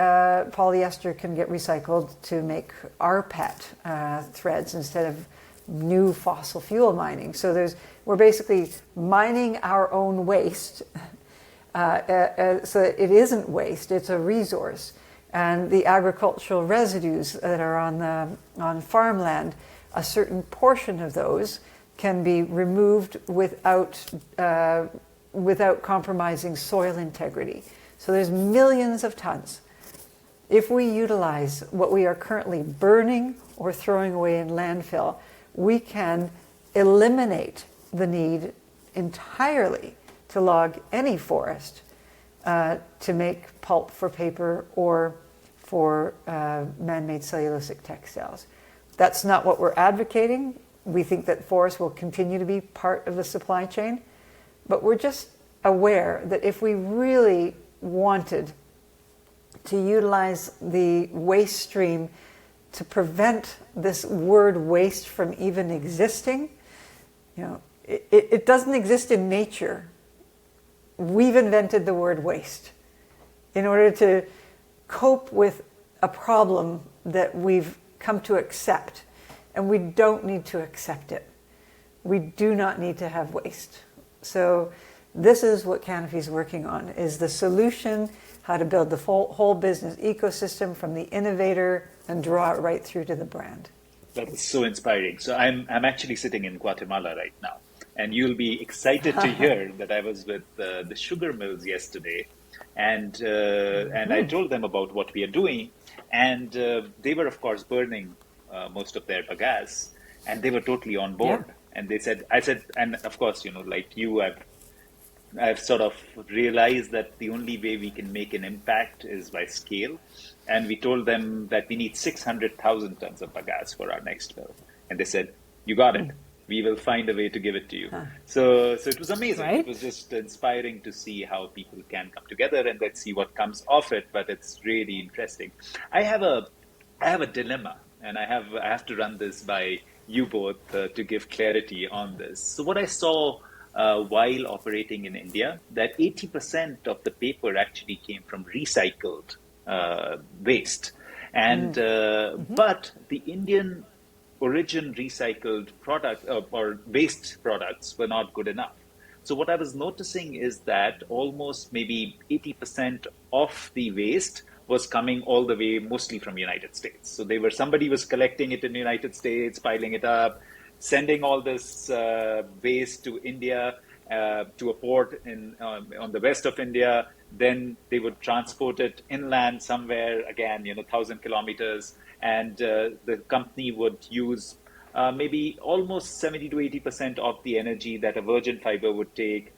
polyester can get recycled to make rPET threads instead of new fossil fuel mining. So we're basically mining our own waste. So it isn't waste, it's a resource. And the agricultural residues that are on farmland, a certain portion of those can be removed without compromising soil integrity. So there's millions of tons. If we utilize what we are currently burning or throwing away in landfill, we can eliminate the need entirely to log any forest to make pulp for paper or for man-made cellulosic textiles. That's not what we're advocating. We think that forests will continue to be part of the supply chain, but we're just aware that if we really wanted to utilize the waste stream to prevent this word waste from even existing, it doesn't exist in nature. We've invented the word waste in order to cope with a problem that we've come to accept, and we don't need to accept it. We do not need to have waste. So this is what Canopy is working on, is the solution, how to build the whole business ecosystem from the innovator and draw it right through to the brand. That is so inspiring. So I'm actually sitting in Guatemala right now, and you'll be excited to hear that I was with the sugar mills yesterday, and I told them about what we are doing, and they were of course burning most of their bagasse, and they were totally on board. Yeah. And I said, and of course, like you, I've sort of realized that the only way we can make an impact is by scale. And we told them that we need 600,000 tons of bagasse for our next mill. And they said, you got it. We will find a way to give it to you. Huh. So it was amazing. Right? It was just inspiring to see how people can come together, and let's see what comes of it. But it's really interesting. I have a dilemma, and I have to run this by you both to give clarity on this. So what I saw while operating in India, that 80% of the paper actually came from recycled waste. And but the Indian origin recycled product or waste products were not good enough. So what I was noticing is that almost maybe 80% of the waste was coming all the way mostly from the United States. So somebody was collecting it in the United States, piling it up, sending all this waste to India, to a port on the west of India. Then they would transport it inland somewhere, again, 1,000 kilometers. And the company would use maybe almost 70 to 80% of the energy that a virgin fiber would take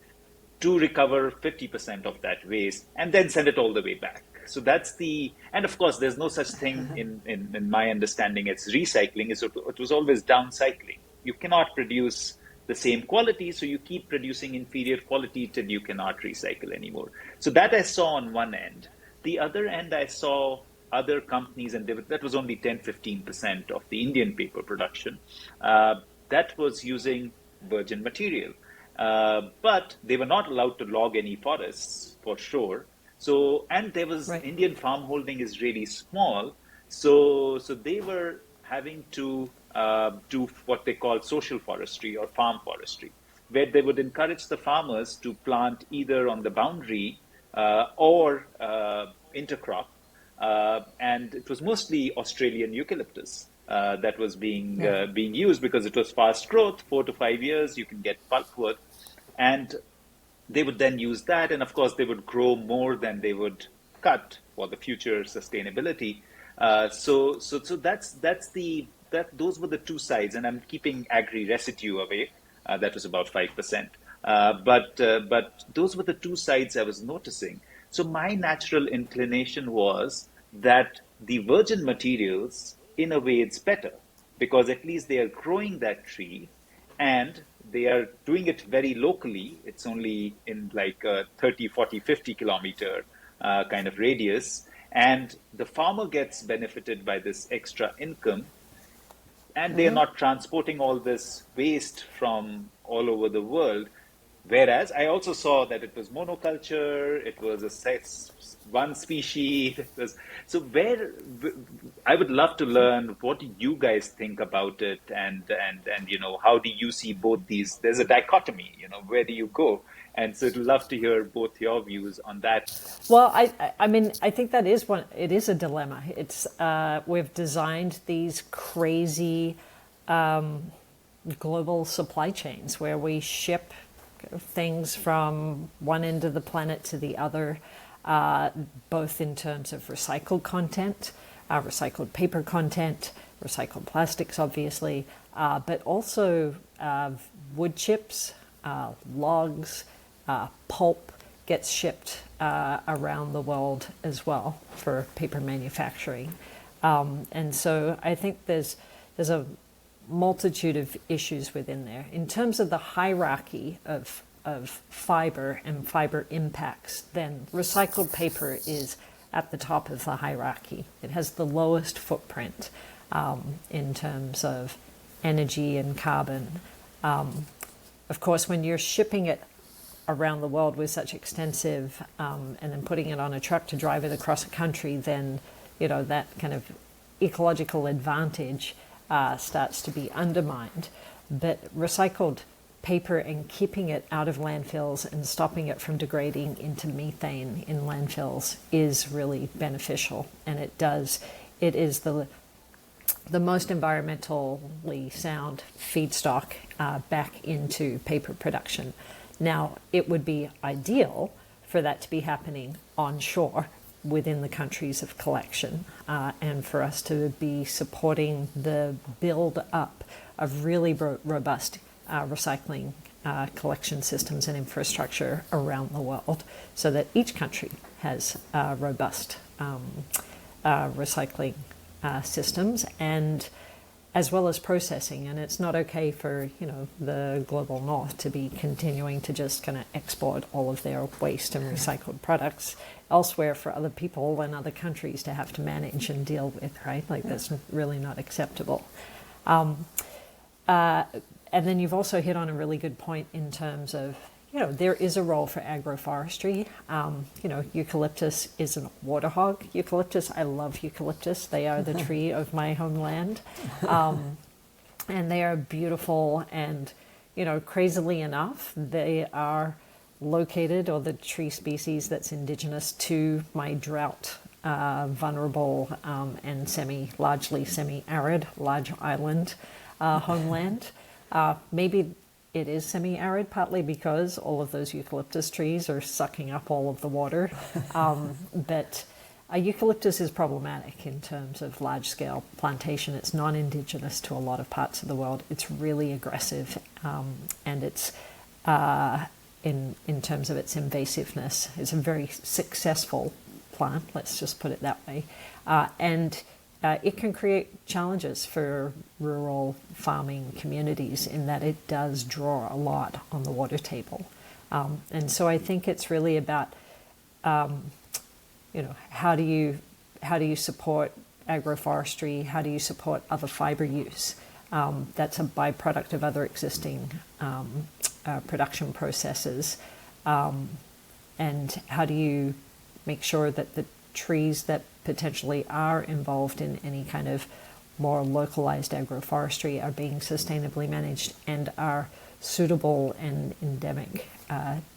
to recover 50% of that waste and then send it all the way back. So and of course, there's no such thing in my understanding as recycling. It was always downcycling. You cannot produce the same quality, so you keep producing inferior quality till you cannot recycle anymore. So that I saw on one end. The other end, I saw other companies, and that was only 10-15% of the Indian paper production, that was using virgin material. But they were not allowed to log any forests, for sure. So, and there was, right. Indian farm holding is really small. So they were having to do what they call social forestry or farm forestry, where they would encourage the farmers to plant either on the boundary or intercrop. And it was mostly Australian eucalyptus that was being used because it was fast growth, 4 to 5 years, you can get pulpwood. And they would then use that, and of course they would grow more than they would cut for the future sustainability. So those were the two sides, and I'm keeping agri residue away. That was about 5%. But those were the two sides I was noticing. So my natural inclination was that the virgin materials, in a way, it's better because at least they are growing that tree and they are doing it very locally. It's only in like a 30, 40, 50 kilometer kind of radius, and the farmer gets benefited by this extra income, and they're not transporting all this waste from all over the world. Whereas I also saw that it was monoculture, it was one species. It was, so where I would love to learn what do you guys think about it, and how do you see both these? There's a dichotomy, where do you go? And so I'd love to hear both your views on that. Well, I mean, I think that is one. It is a dilemma. It's we've designed these crazy global supply chains where we ship things from one end of the planet to the other, both in terms of recycled content, recycled paper content, recycled plastics, obviously, but also wood chips, logs, pulp gets shipped around the world as well for paper manufacturing. And so I think there's a multitude of issues within there. In terms of the hierarchy of fiber and fiber impacts, then recycled paper is at the top of the hierarchy. It has the lowest footprint in terms of energy and carbon. Of course, when you're shipping it around the world with such extensive, and then putting it on a truck to drive it across a country, then that kind of ecological advantage starts to be undermined. But recycled paper and keeping it out of landfills and stopping it from degrading into methane in landfills is really beneficial, and it is the most environmentally sound feedstock back into paper production. Now, it would be ideal for that to be happening onshore within the countries of collection, and for us to be supporting the build up of really robust recycling collection systems and infrastructure around the world, so that each country has robust recycling systems, and as well as processing. And it's not okay for the global north to be continuing to just kind of export all of their waste and recycled products elsewhere for other people and other countries to have to manage and deal with, right? Like, that's really not acceptable. And then you've also hit on a really good point in terms of, there is a role for agroforestry. Eucalyptus isn't a water hog. I love eucalyptus. They are the tree of my homeland. And they are beautiful, and, crazily enough, they are located, or the tree species that's indigenous to my drought vulnerable and largely semi-arid large island homeland. Maybe it is semi-arid, partly because all of those eucalyptus trees are sucking up all of the water. But eucalyptus is problematic in terms of large-scale plantation. It's non-indigenous to a lot of parts of the world. It's really aggressive, and it's in terms of its invasiveness, it's a very successful plant. Let's just put it that way, and it can create challenges for rural farming communities in that it does draw a lot on the water table. And so I think it's really about, how do you support agroforestry? How do you support other fiber use? That's a byproduct of other existing production processes. And how do you make sure that the trees that potentially are involved in any kind of more localized agroforestry are being sustainably managed and are suitable and endemic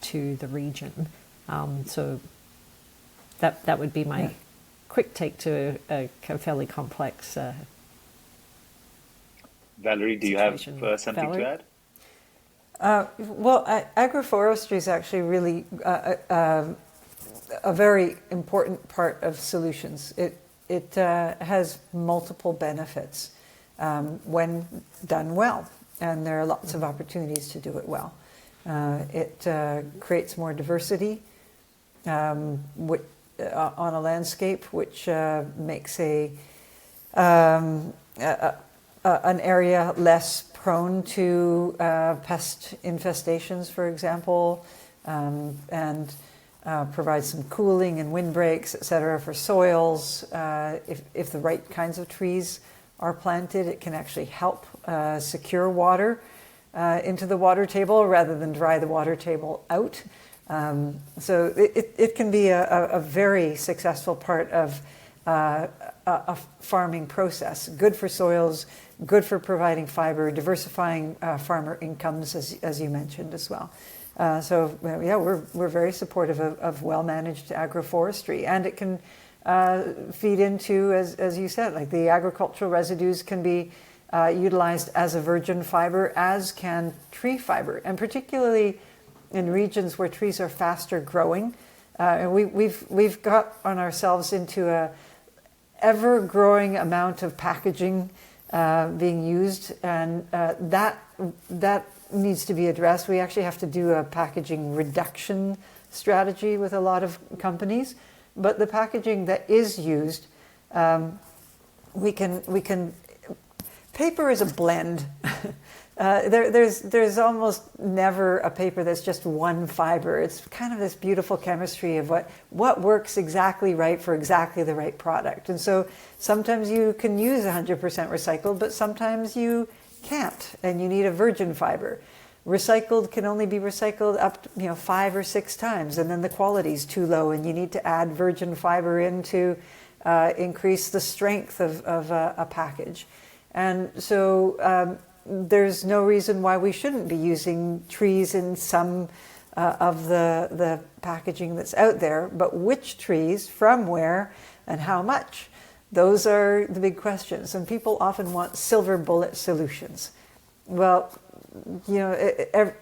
to the region. So that would be my quick take to a fairly complex Valerie, do you have something Valerie? to add? Agroforestry is actually really a very important part of solutions. It has multiple benefits when done well, and there are lots of opportunities to do it well. It creates more diversity on a landscape, which makes an area less prone to pest infestations, for example, and provide some cooling and windbreaks, etc., for soils. If the right kinds of trees are planted, it can actually help secure water into the water table rather than dry the water table out. So it can be a very successful part of a farming process. Good for soils, good for providing fiber, diversifying farmer incomes, as you mentioned as well. So yeah, we're very supportive of well-managed agroforestry, and it can feed into, as you said, like the agricultural residues can be utilized as a virgin fiber, as can tree fiber, and particularly in regions where trees are faster growing. And we've got on ourselves into a ever-growing amount of packaging being used, and that needs to be addressed. We actually have to do a packaging reduction strategy with a lot of companies, but the packaging that is used, we can. Paper is a blend. There's almost never a paper that's just one fiber. It's kind of this beautiful chemistry of what works exactly right for exactly the right product. And so sometimes you can use 100% recycled, but sometimes you can't, and you need a virgin fiber. Recycled can only be recycled up to 5 or 6 times, and then the quality is too low, and you need to add virgin fiber in to increase the strength of a package. And so there's no reason why we shouldn't be using trees in some of the packaging that's out there, but which trees, from where, and how much? Those are the big questions, and people often want silver bullet solutions. Well, the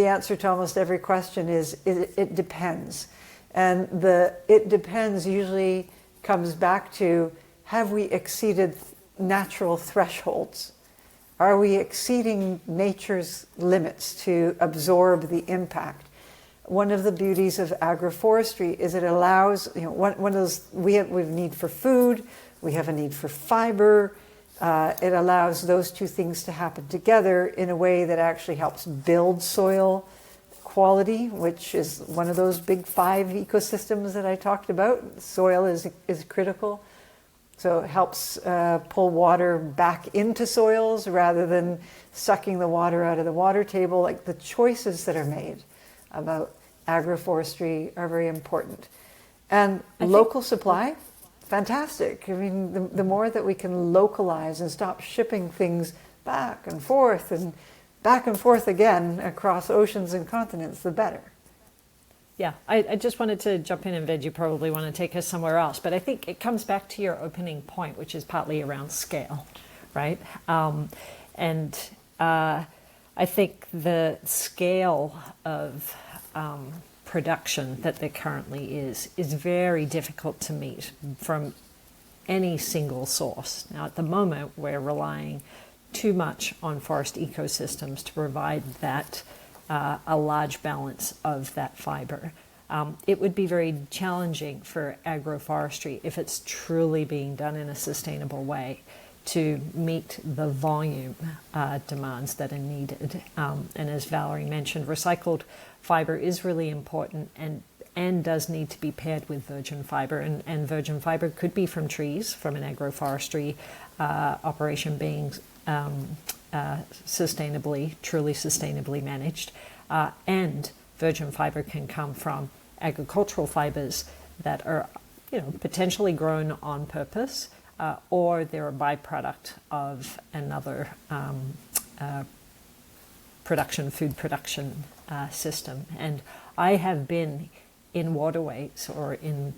answer to almost every question is it depends. And the it depends usually comes back to, have we exceeded natural thresholds? Are we exceeding nature's limits to absorb the impact? One of the beauties of agroforestry is it allows, one of those, we have need for food, we have a need for fiber. It allows those two things to happen together in a way that actually helps build soil quality, which is one of those big 5 ecosystems that I talked about. Soil is critical. So it helps pull water back into soils rather than sucking the water out of the water table. Like, the choices that are made about agroforestry are very important. And local supply, fantastic. I mean, the more that we can localize and stop shipping things back and forth again across oceans and continents, the better. Yeah, I just wanted to jump in, and Ved, you probably want to take us somewhere else, but I think it comes back to your opening point, which is partly around scale, right? And I think the scale of production that there currently is very difficult to meet from any single source. Now, at the moment, we're relying too much on forest ecosystems to provide that a large balance of that fiber. It would be very challenging for agroforestry, if it's truly being done in a sustainable way, to meet the volume demands that are needed. And as Valerie mentioned, recycled fiber is really important and does need to be paired with virgin fiber. And virgin fiber could be from trees, from an agroforestry operation being truly sustainably managed, and virgin fiber can come from agricultural fibers that are, potentially grown on purpose, or they're a byproduct of another food production system. And I have been in waterways or in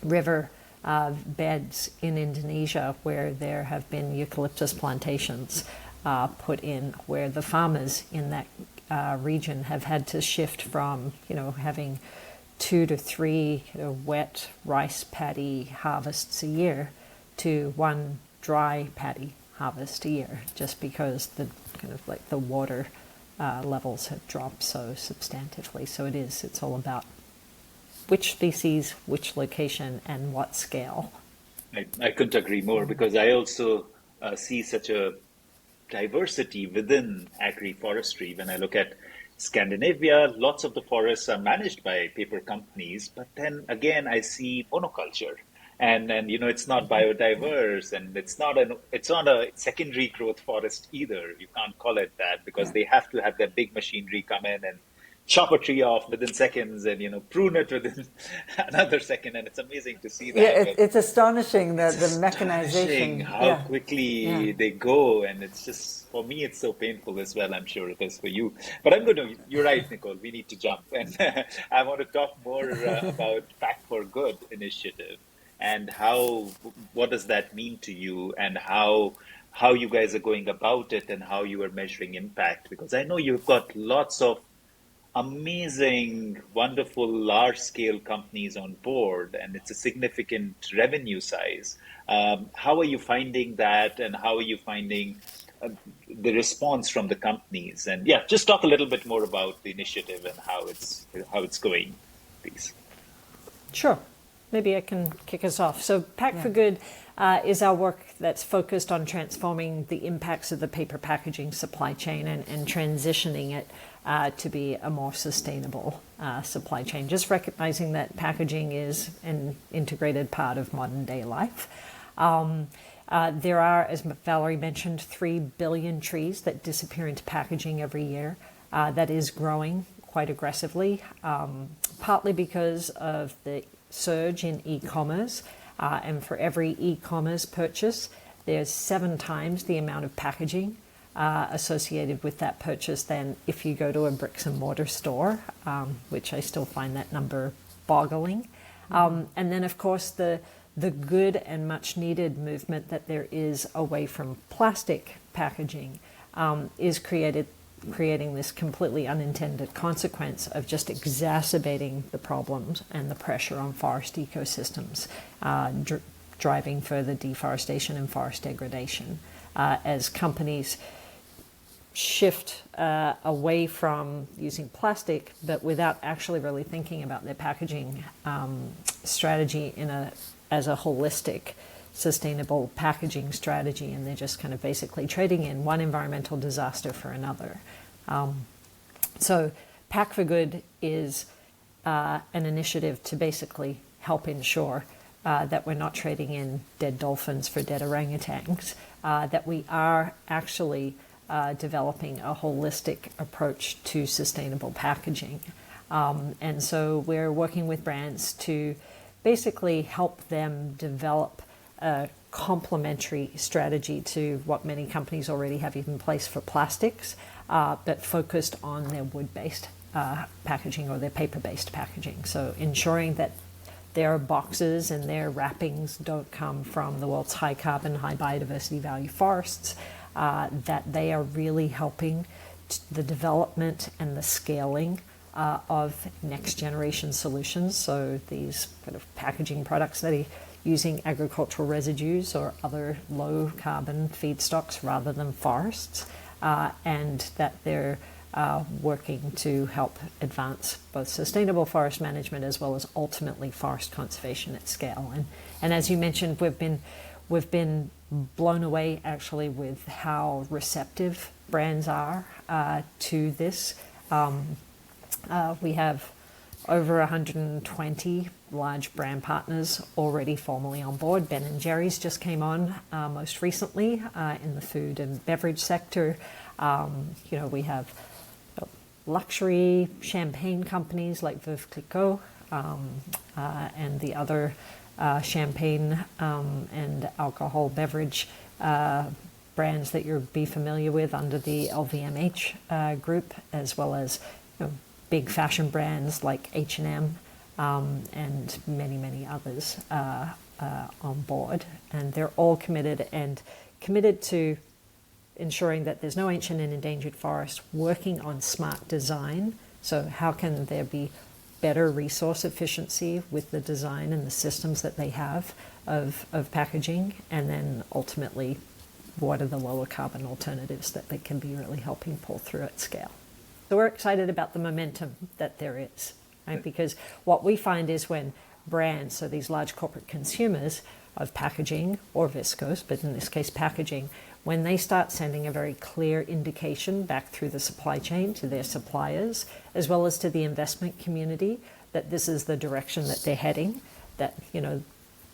river beds in Indonesia where there have been eucalyptus plantations put in, where the farmers in that region have had to shift from, having 2 to 3 wet rice paddy harvests a year to 1 dry paddy harvest a year, just because the water levels have dropped so substantively. So it's all about which species, which location, and what scale. I couldn't agree more, because I also see such a diversity within agri-forestry. When I look at Scandinavia, lots of the forests are managed by paper companies, but then again, I see monoculture. And it's not biodiverse, and it's not a secondary growth forest either. You can't call it that because Yeah. they have to have that big machinery come in and chop a tree off within seconds and prune it within another second. And it's amazing to see Yeah, that. it's astonishing It's that the astonishing mechanization. how Yeah, yeah, quickly they go, and it's just for me, it's so painful as well. I'm sure it is for you. But you're right, Nicole. We need to jump, and I want to talk more about Pack for Good initiative and what does that mean to you, and how you guys are going about it, and how you are measuring impact. Because I know you've got lots of amazing, wonderful, large scale companies on board, and it's a significant revenue size. How are you finding that, and how are you finding the response from the companies? And yeah, just talk a little bit more about the initiative and how it's going, please. Sure. Maybe I can kick us off. So, Pack yeah. for Good is our work that's focused on transforming the impacts of the paper packaging supply chain and transitioning it to be a more sustainable supply chain. Just recognizing that packaging is an integrated part of modern day life. There are, as Valerie mentioned, 3 billion trees that disappear into packaging every year. That is growing quite aggressively, partly because of the surge in e-commerce. And for every e-commerce purchase, there's 7 times the amount of packaging associated with that purchase than if you go to a bricks and mortar store, which I still find that number boggling. And then, of course, the good and much needed movement that there is away from plastic packaging is creating this completely unintended consequence of just exacerbating the problems and the pressure on forest ecosystems, driving further deforestation and forest degradation as companies shift away from using plastic, but without actually really thinking about their packaging strategy as a holistic, sustainable packaging strategy, and they're just kind of basically trading in one environmental disaster for another. So Pack for Good is an initiative to basically help ensure that we're not trading in dead dolphins for dead orangutans, that we are actually developing a holistic approach to sustainable packaging. And so we're working with brands to basically help them develop a complementary strategy to what many companies already have in place for plastics, but focused on their wood-based packaging or their paper-based packaging. So ensuring that their boxes and their wrappings don't come from the world's high carbon, high biodiversity value forests, that they are really helping the development and the scaling of next generation solutions. So these kind of packaging products that are using agricultural residues or other low carbon feedstocks rather than forests, and that they're working to help advance both sustainable forest management as well as ultimately forest conservation at scale. And as you mentioned, we've been blown away actually with how receptive brands are to this. We have over 120 large brand partners already formally on board. Ben & Jerry's just came on most recently in the food and beverage sector. We have luxury champagne companies like Veuve Clicquot and the other champagne and alcohol beverage brands that you'll be familiar with under the LVMH group, as well as big fashion brands like H&M and many, many others on board. And they're all committed to ensuring that there's no ancient and endangered forest, working on smart design. So how can there be better resource efficiency with the design and the systems that they have of packaging, and then ultimately what are the lower carbon alternatives that they can be really helping pull through at scale. So we're excited about the momentum that there is, right? Because what we find is when brands, so these large corporate consumers, of packaging or viscose, but in this case packaging, when they start sending a very clear indication back through the supply chain to their suppliers, as well as to the investment community, that this is the direction that they're heading, that, you know,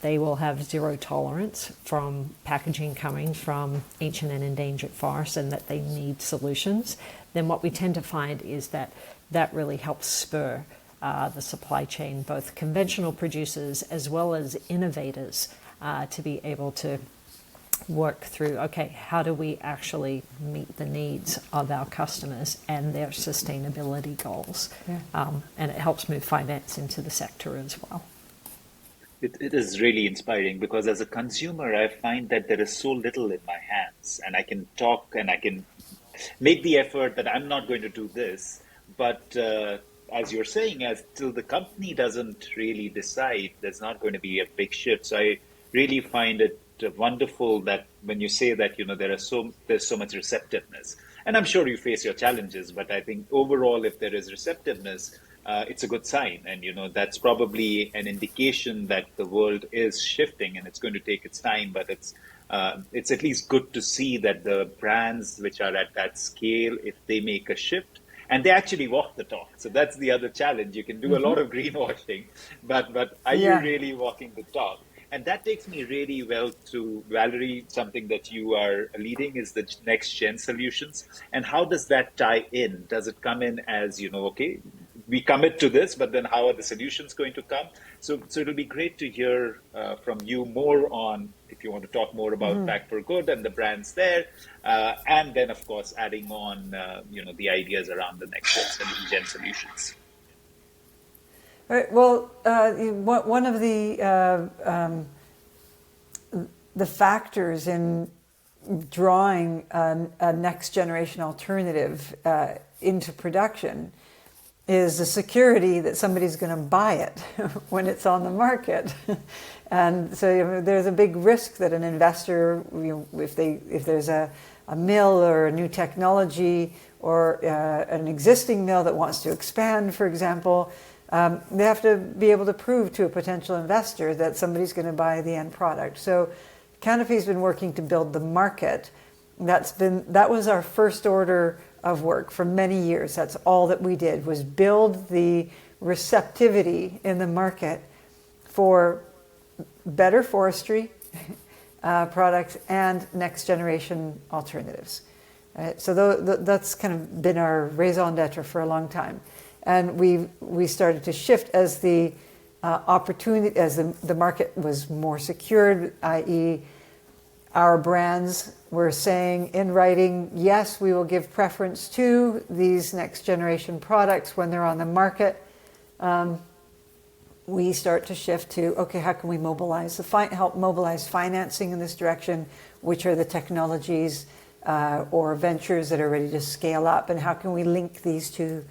they will have zero tolerance from packaging coming from ancient and endangered forests, and that they need solutions, then what we tend to find is that that really helps spur the supply chain, both conventional producers as well as innovators, to be able to work through, okay, how do we actually meet the needs of our customers and their sustainability goals? Yeah. And it helps move finance into the sector as well. It is really inspiring, because as a consumer, I find that there is so little in my hands, and I can talk and I can make the effort that I'm not going to do this. But as you're saying, as till the company doesn't really decide, there's not going to be a big shift. So I really find it wonderful that when you say that, you know, there's so much receptiveness, and I'm sure you face your challenges, but I think overall, if there is receptiveness, it's a good sign. And, you know, that's probably an indication that the world is shifting, and it's going to take its time, but it's at least good to see that the brands which are at that scale, if they make a shift, and they actually walk the talk. So that's the other challenge. You can do a lot of greenwashing, but are you really walking the talk? And that takes me really well to Valerie. Something that you are leading is the next gen solutions. And how does that tie in? Does it come in as, you know, okay, we commit to this, but then how are the solutions going to come? So it'll be great to hear from you more on, if you want to talk more about Pack for Good and the brands there, and then of course adding on, you know, the ideas around the next gen solutions. All right. Well, one of the factors in drawing a next generation alternative into production is the security that somebody's going to buy it when it's on the market. And so, you know, there's a big risk that an investor, you know, if there's a mill or a new technology or an existing mill that wants to expand, for example, they have to be able to prove to a potential investor that somebody's going to buy the end product. So Canopy's been working to build the market. That was our first order of work for many years. That's all that we did, was build the receptivity in the market for better forestry products and next generation alternatives. So that's kind of been our raison d'etre for a long time. And we started to shift as the opportunity, as the market was more secured, i.e. our brands were saying in writing, yes, we will give preference to these next generation products when they're on the market. We start to shift to, okay, how can we help mobilize financing in this direction? Which are the technologies or ventures that are ready to scale up, and how can we link these two?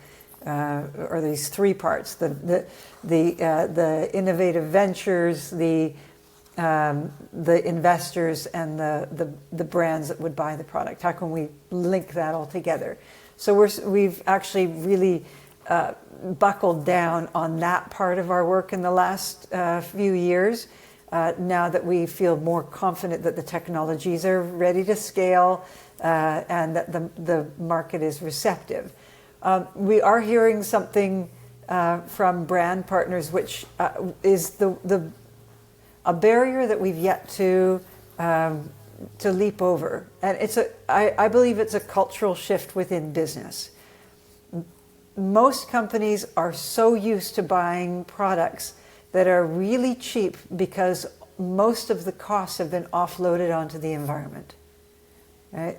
Or these three parts: the innovative ventures, the investors, and the brands that would buy the product. How can we link that all together? So we've actually really buckled down on that part of our work in the last few years. Now that we feel more confident that the technologies are ready to scale and that the market is receptive. We are hearing something from brand partners, which is a barrier that we've yet to leap over, and I believe it's a cultural shift within business. Most companies are so used to buying products that are really cheap because most of the costs have been offloaded onto the environment, right?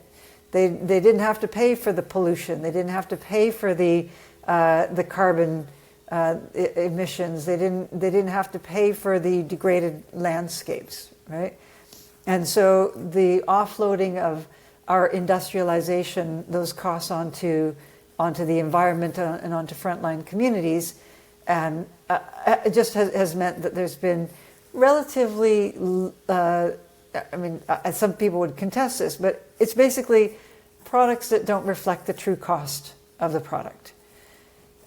They didn't have to pay for the pollution. They didn't have to pay for the carbon emissions. They didn't have to pay for the degraded landscapes, right? And so the offloading of our industrialization, those costs onto the environment and onto frontline communities, and it just has meant that there's been relatively. Some people would contest this, but it's basically products that don't reflect the true cost of the product.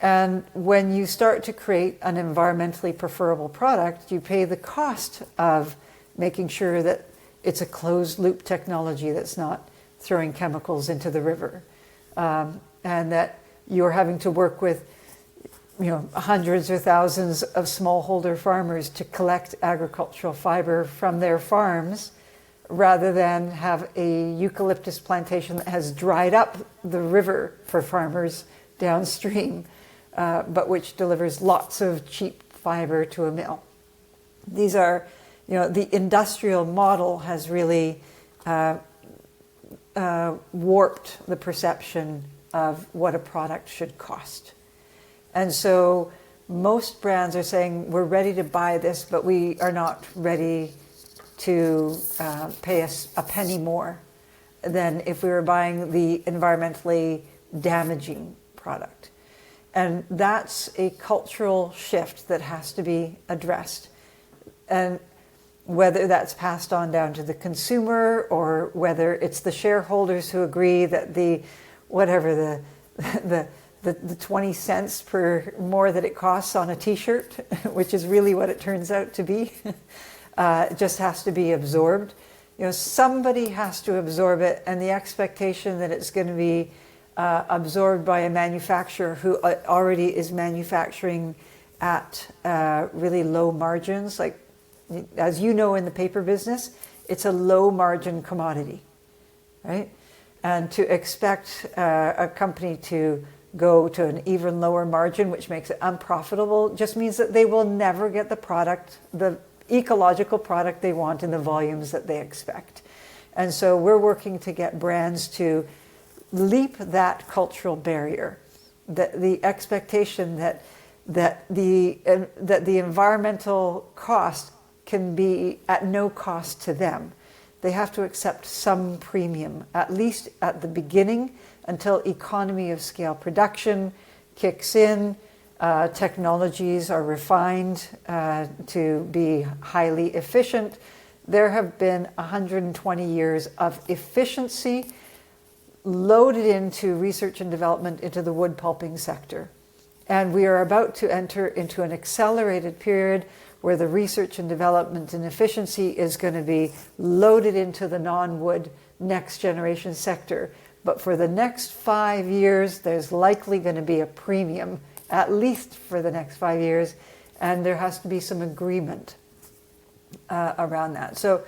And when you start to create an environmentally preferable product, you pay the cost of making sure that it's a closed loop technology that's not throwing chemicals into the river, and that you're having to work with hundreds or thousands of smallholder farmers to collect agricultural fiber from their farms, rather than have a eucalyptus plantation that has dried up the river for farmers downstream, but which delivers lots of cheap fiber to a mill. These are, the industrial model has really warped the perception of what a product should cost. And so most brands are saying, we're ready to buy this, but we are not ready to pay us a penny more than if we were buying the environmentally damaging product. And that's a cultural shift that has to be addressed. And whether that's passed on down to the consumer, or whether it's the shareholders who agree that the 20 cents per more that it costs on a t-shirt, which is really what it turns out to be, just has to be absorbed. Somebody has to absorb it, and the expectation that it's going to be absorbed by a manufacturer who already is manufacturing at really low margins. Like, as you know, in the paper business, it's a low margin commodity, right? And to expect a company to go to an even lower margin, which makes it unprofitable, just means that they will never get the product, the ecological product they want in the volumes that they expect. And so we're working to get brands to leap that cultural barrier, that the expectation that the environmental cost can be at no cost to them. They have to accept some premium, at least at the beginning, until economy of scale production kicks in, technologies are refined to be highly efficient. There have been 120 years of efficiency loaded into research and development into the wood pulping sector. And we are about to enter into an accelerated period where the research and development and efficiency is going to be loaded into the non-wood next generation sector. But for the next 5 years, there's likely going to be a premium, at least for the next 5 years, and there has to be some agreement around that. So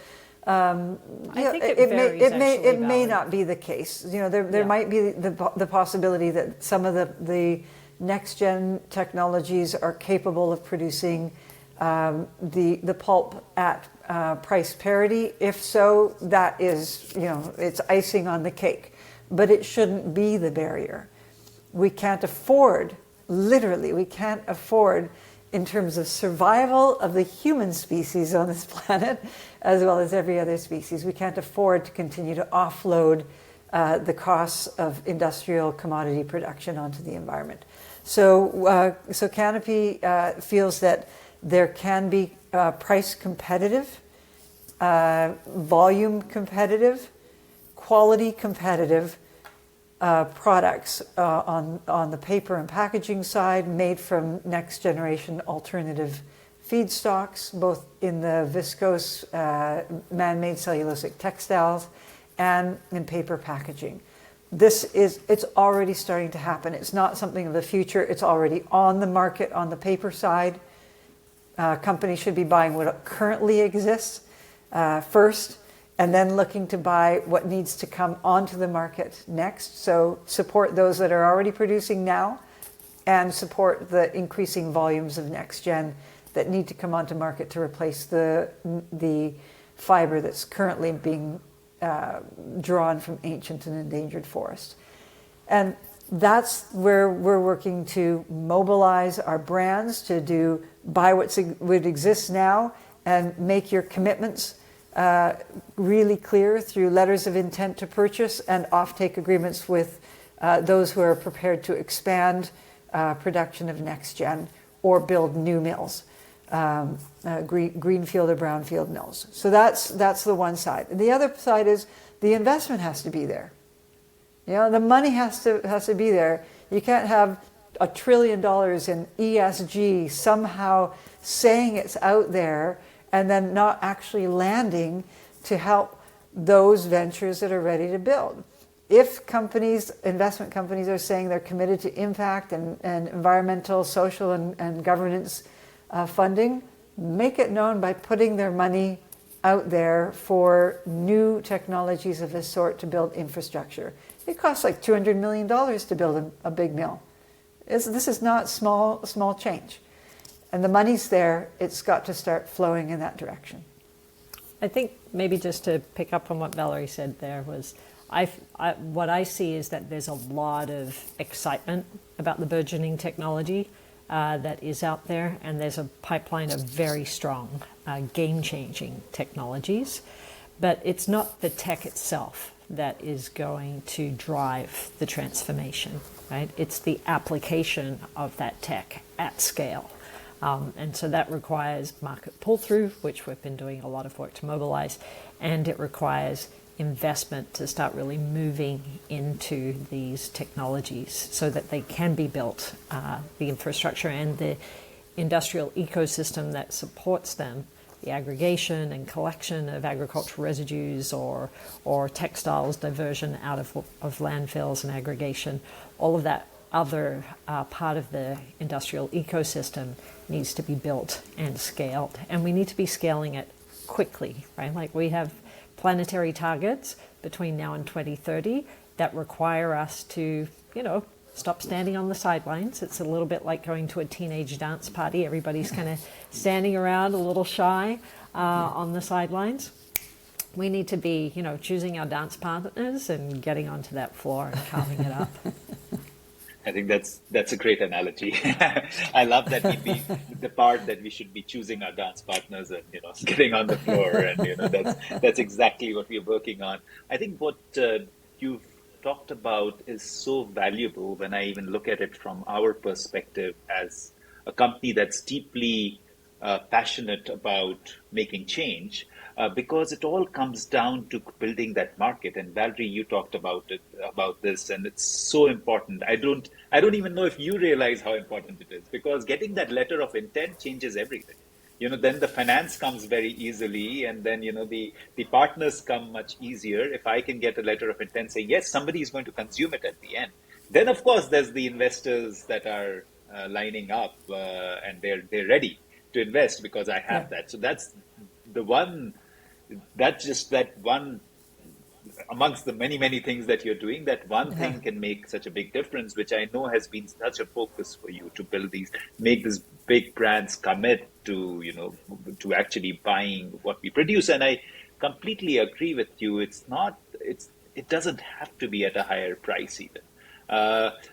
I think it may not be the case. There might be the possibility that some of the next gen technologies are capable of producing the pulp at price parity. If so, that is, it's icing on the cake. But it shouldn't be the barrier. We can't afford, literally, we can't afford, in terms of survival of the human species on this planet, as well as every other species, we can't afford to continue to offload the costs of industrial commodity production onto the environment. So Canopy feels that there can be price competitive, volume competitive, quality competitive products on the paper and packaging side, made from next generation alternative feedstocks, both in the viscose man-made cellulosic textiles and in paper packaging. It's already starting to happen. It's not something of the future. It's already on the market on the paper side. Companies should be buying what currently exists first, and then looking to buy what needs to come onto the market next. So support those that are already producing now, and support the increasing volumes of next gen that need to come onto market to replace the fiber that's currently being drawn from ancient and endangered forests. And that's where we're working to mobilize our brands to buy what exists now and make your commitments really clear through letters of intent to purchase and offtake agreements with those who are prepared to expand production of next gen or build new mills, greenfield or brownfield mills. So that's the one side. The other side is the investment has to be there. The money has to be there. You can't have $1 trillion in ESG somehow saying it's out there, and then not actually landing to help those ventures that are ready to build. If companies, investment companies, are saying they're committed to impact and environmental, social, and governance funding, make it known by putting their money out there for new technologies of this sort to build infrastructure. It costs like $200 million to build a big mill. This is not small change. And the money's there, it's got to start flowing in that direction. I think maybe just to pick up on what Valerie said there was, what I see is that there's a lot of excitement about the burgeoning technology that is out there, and there's a pipeline of very strong, game-changing technologies. But it's not the tech itself that is going to drive the transformation, right? It's the application of that tech at scale. And so that requires market pull-through, which we've been doing a lot of work to mobilize, and it requires investment to start really moving into these technologies so that they can be built, the infrastructure and the industrial ecosystem that supports them, the aggregation and collection of agricultural residues or textiles diversion out of landfills and aggregation, all of that other part of the industrial ecosystem needs to be built and scaled. And we need to be scaling it quickly, right? Like we have planetary targets between now and 2030 that require us to, stop standing on the sidelines. It's a little bit like going to a teenage dance party. Everybody's kind of standing around a little shy on the sidelines. We need to be, choosing our dance partners and getting onto that floor and carving it up. I think that's a great analogy. I love that the part that we should be choosing our dance partners and getting on the floor, and that's exactly what we're working on. I think what you've talked about is so valuable when I even look at it from our perspective as a company that's deeply passionate about making change. Because it all comes down to building that market. And Valerie, you talked about this, and it's so important. I don't even know if you realize how important it is, because getting that letter of intent changes everything. Then the finance comes very easily, and then the partners come much easier. If I can get a letter of intent, say yes, somebody is going to consume it at the end. Then of course there's the investors that are lining up, and they're ready to invest because I have that. So that's the one. That's just that one amongst the many things that you're doing. That one thing can make such a big difference, which I know has been such a focus for you to build make these big brands commit to to actually buying what we produce. And I completely agree with you. It doesn't have to be at a higher price even.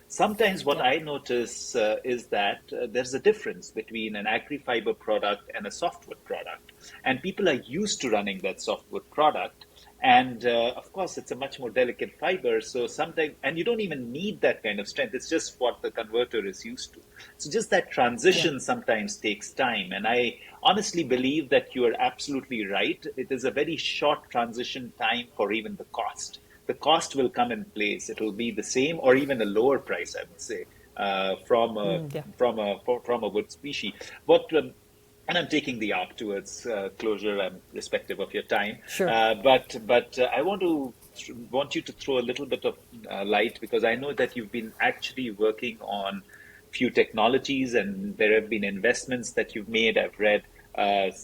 Sometimes what I notice is that there's a difference between an agri-fiber product and a softwood product. And people are used to running that softwood product. And of course, it's a much more delicate fiber. So sometimes, and you don't even need that kind of strength. It's just what the converter is used to. So just that transition sometimes takes time. And I honestly believe that you are absolutely right. It is a very short transition time for even the cost. The cost will come in place. It will be the same or even a lower price, I would say, from a wood species. And I'm taking the arc towards closure. I'm respective of your time. Sure. But I want you to throw a little bit of light, because I know that you've been actually working on few technologies, and there have been investments that you've made. I've read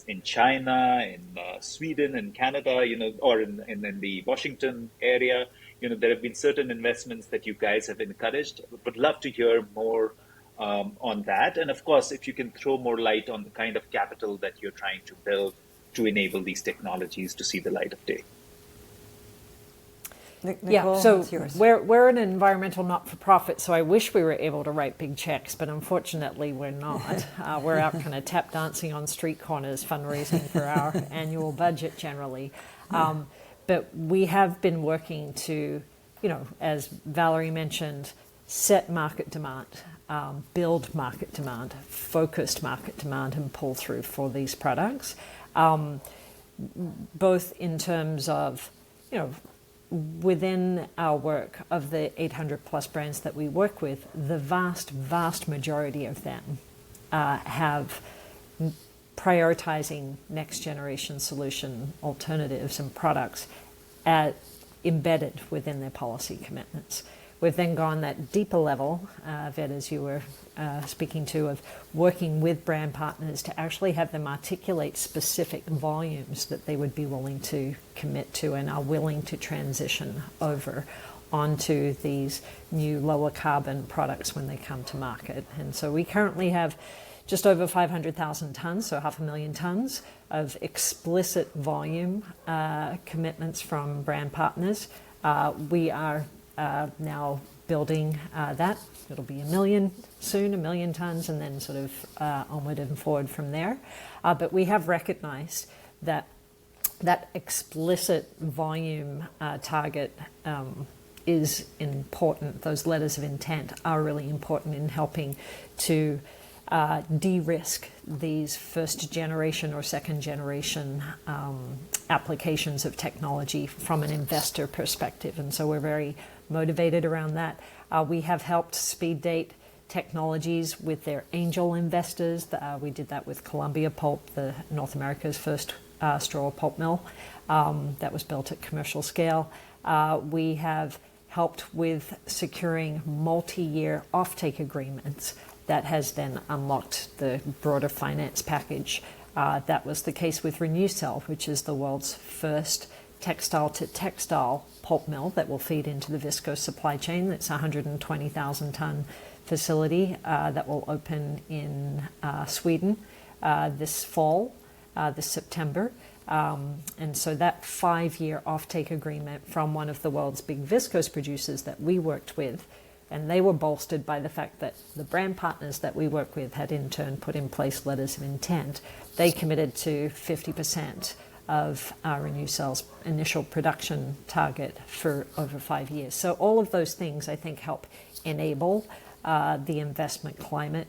in China, in Sweden, in Canada, or in the Washington area. There have been certain investments that you guys have encouraged. Would love to hear more on that. And of course, if you can throw more light on the kind of capital that you're trying to build to enable these technologies to see the light of day. Nicole, so it's yours. we're an environmental not-for-profit, so I wish we were able to write big checks, but unfortunately we're not. We're out kind of tap dancing on street corners, fundraising for our annual budget generally. But we have been working to, as Valerie mentioned, set market demand, build market demand, focused market demand, and pull through for these products, both in terms of, within our work of the 800 plus brands that we work with, the vast majority of them have prioritizing next generation solution alternatives and products embedded within their policy commitments. We've then gone that deeper level, Ved, as you were speaking to, of working with brand partners to actually have them articulate specific volumes that they would be willing to commit to and are willing to transition over onto these new lower carbon products when they come to market. And so we currently have just over 500,000 tons, so 500,000 tons of explicit volume commitments from brand partners. We are now building that. It'll be 1 million soon, 1 million tons, and then sort of onward and forward from there. But we have recognized that that explicit volume target is important. Those letters of intent are really important in helping to de-risk these first generation or second generation applications of technology from an investor perspective. And so we're very motivated around that. We have helped speed date technologies with their angel investors. We did that with Columbia Pulp, the North America's first straw pulp mill that was built at commercial scale. We have helped with securing multi-year offtake agreements that has then unlocked the broader finance package. That was the case with RenewCell, which is the world's first textile-to-textile pulp mill that will feed into the viscose supply chain. It's a 120,000 ton facility that will open in Sweden this fall, this September. And so that 5-year offtake agreement from one of the world's big viscose producers that we worked with, and they were bolstered by the fact that the brand partners that we work with had in turn put in place letters of intent. They committed to 50% of RenewCell's initial production target for over 5 years. So all of those things, I think, help enable the investment climate,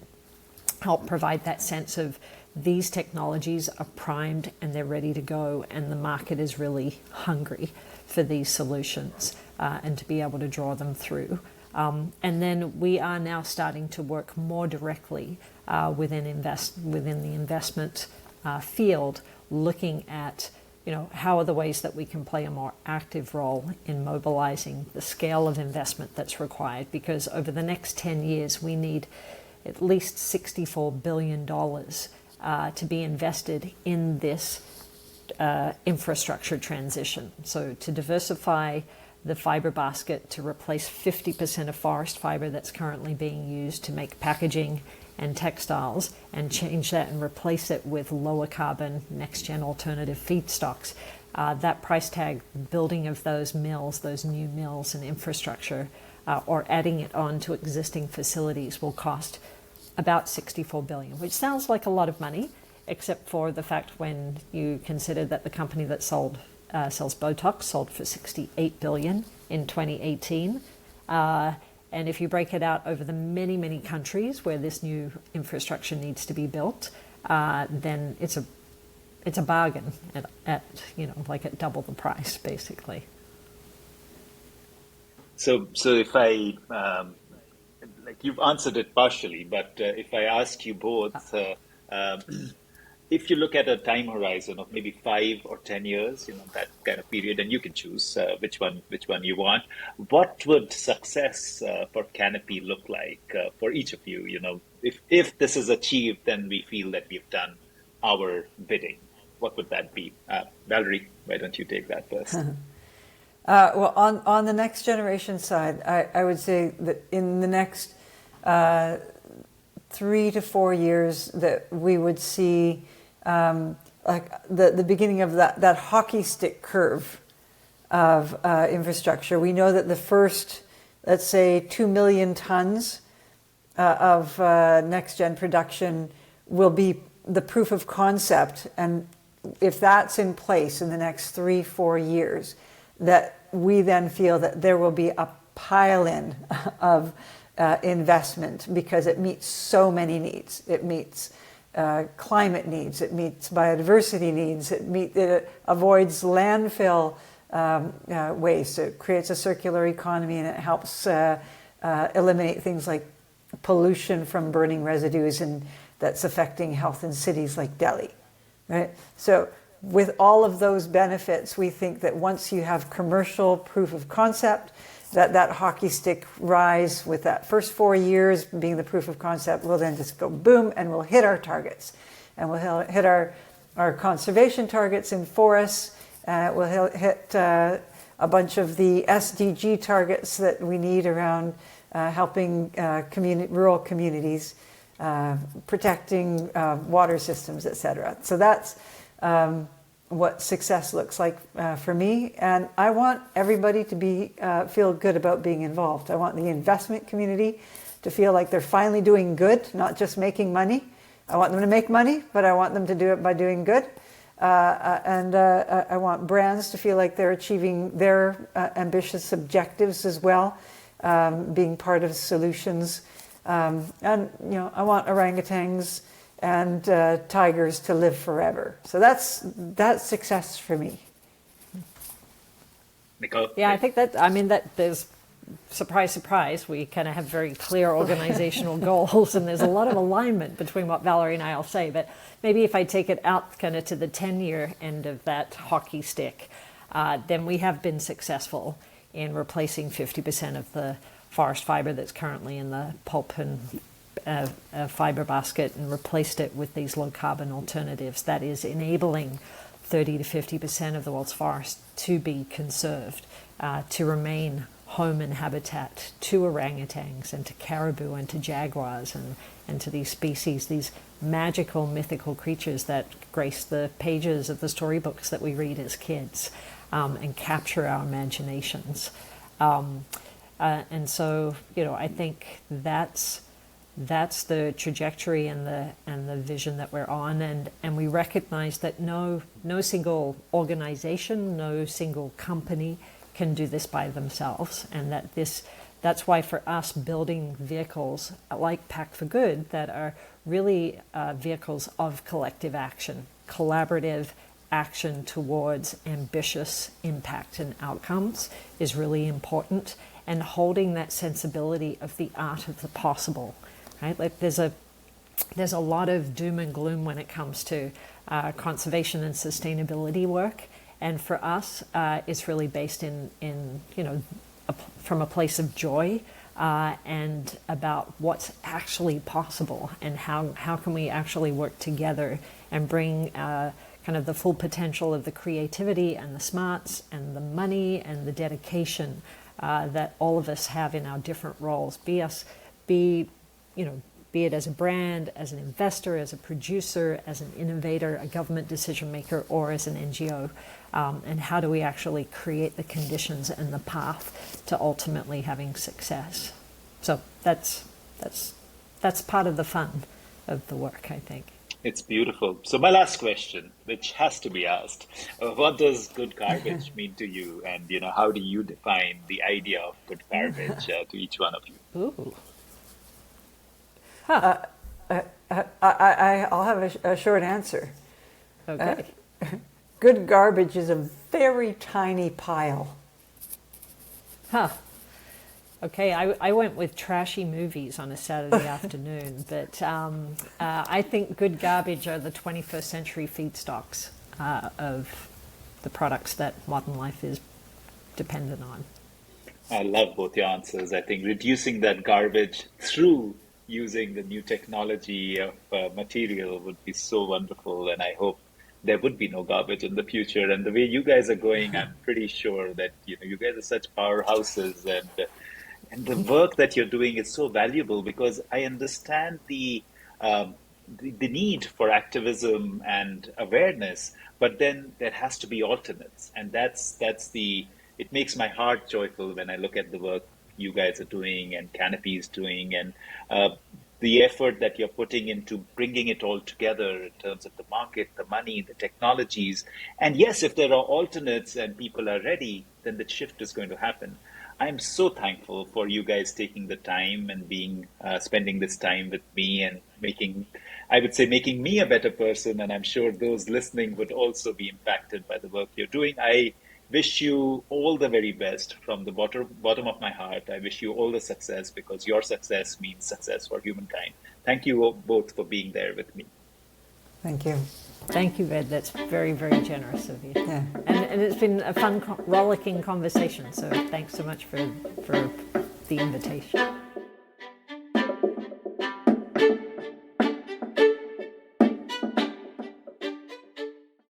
help provide that sense of these technologies are primed and they're ready to go, and the market is really hungry for these solutions and to be able to draw them through. And then we are now starting to work more directly within the investment field, looking at how are the ways that we can play a more active role in mobilizing the scale of investment that's required, because over the next 10 years we need at least $64 billion to be invested in this infrastructure transition. So to diversify the fiber basket, to replace 50% of forest fiber that's currently being used to make packaging and textiles, and change that and replace it with lower carbon next gen alternative feedstocks. That price tag, building of those mills, those new mills and infrastructure, or adding it on to existing facilities will cost about $64 billion, which sounds like a lot of money, except for the fact when you consider that the company that sells Botox sold for $68 billion in 2018. And if you break it out over the many, many countries where this new infrastructure needs to be built, then it's a bargain at at double the price, basically. So if I you've answered it partially, but if I ask you both, if you look at a time horizon of maybe 5 or 10 years, that kind of period, and you can choose which one you want, what would success for Canopy look like for each of you? If this is achieved, then we feel that we've done our bidding. What would that be? Valerie, why don't you take that first? Well, on the next generation side, I would say that in the next 3 to 4 years that we would see like the beginning of that hockey stick curve of infrastructure. We know that the first, let's say, 2 million tons of next-gen production will be the proof of concept. And if that's in place in the next 3-4 years, that we then feel that there will be a pile-in of investment, because it meets so many needs. It meets climate needs, it meets biodiversity needs, it avoids landfill waste, it creates a circular economy, and it helps eliminate things like pollution from burning residues and that's affecting health in cities like Delhi, right? So with all of those benefits, we think that once you have commercial proof of concept, that hockey stick rise with that first 4 years being the proof of concept will then just go boom, and we'll hit our targets. And we'll hit our conservation targets in forests. We'll hit a bunch of the SDG targets that we need around helping rural communities, protecting water systems, etc. So that's what success looks like for me. And I want everybody to feel good about being involved. I want the investment community to feel like they're finally doing good, not just making money. I want them to make money, but I want them to do it by doing good. And I want brands to feel like they're achieving their ambitious objectives as well, being part of solutions. And I want orangutans and tigers to live forever. So that's success for me. Nicole? Yeah, I think that there's, surprise, surprise, we kind of have very clear organizational goals, and there's a lot of alignment between what Valerie and I will say. But maybe if I take it out kind of to the 10-year end of that hockey stick, then we have been successful in replacing 50% of the forest fiber that's currently in the pulp and fiber basket, and replaced it with these low carbon alternatives that is enabling 30 to 50% of the world's forest to be conserved, to remain home and habitat to orangutans and to caribou and to jaguars and to these species, these magical, mythical creatures that grace the pages of the storybooks that we read as kids, and capture our imaginations. And so, I think that's the trajectory and the vision that we're on, and we recognize that no single organization, no single company can do this by themselves, and that's why for us building vehicles like Pact for Good that are really vehicles of collective action, collaborative action towards ambitious impact and outcomes is really important, and holding that sensibility of the art of the possible. Right? Like there's a lot of doom and gloom when it comes to conservation and sustainability work, and for us, it's really based in from a place of joy and about what's actually possible, and how can we actually work together and bring kind of the full potential of the creativity and the smarts and the money and the dedication that all of us have in our different roles. Be it as a brand, as an investor, as a producer, as an innovator, a government decision maker, or as an NGO, and how do we actually create the conditions and the path to ultimately having success? So that's part of the fun of the work, I think. It's beautiful. So my last question, which has to be asked, what does good garbage mean to you? And, how do you define the idea of good garbage to each one of you? Ooh. I'll have a short answer. Okay. Good garbage is a very tiny pile. Huh. Okay, I went with trashy movies on a Saturday afternoon, but I think good garbage are the 21st century feedstocks of the products that modern life is dependent on. I love both your answers. I think reducing that garbage through using the new technology of material would be so wonderful, and I hope there would be no garbage in the future. And the way you guys are going, I'm pretty sure that you guys are such powerhouses, and the work that you're doing is so valuable, because I understand the need for activism and awareness, but then there has to be alternates, and it makes my heart joyful when I look at the work you guys are doing and Canopy is doing, and the effort that you're putting into bringing it all together in terms of the market, the money, the technologies. And yes, if there are alternates and people are ready, then the shift is going to happen. I'm so thankful for you guys taking the time and spending this time with me and making me a better person. And I'm sure those listening would also be impacted by the work you're doing. I wish you all the very best from the bottom of my heart. I wish you all the success because your success means success for humankind. Thank you both for being there with me. Thank you. Thank you, Ved. That's very, very generous of you. Yeah. And it's been a fun, rollicking conversation. So thanks so much for the invitation.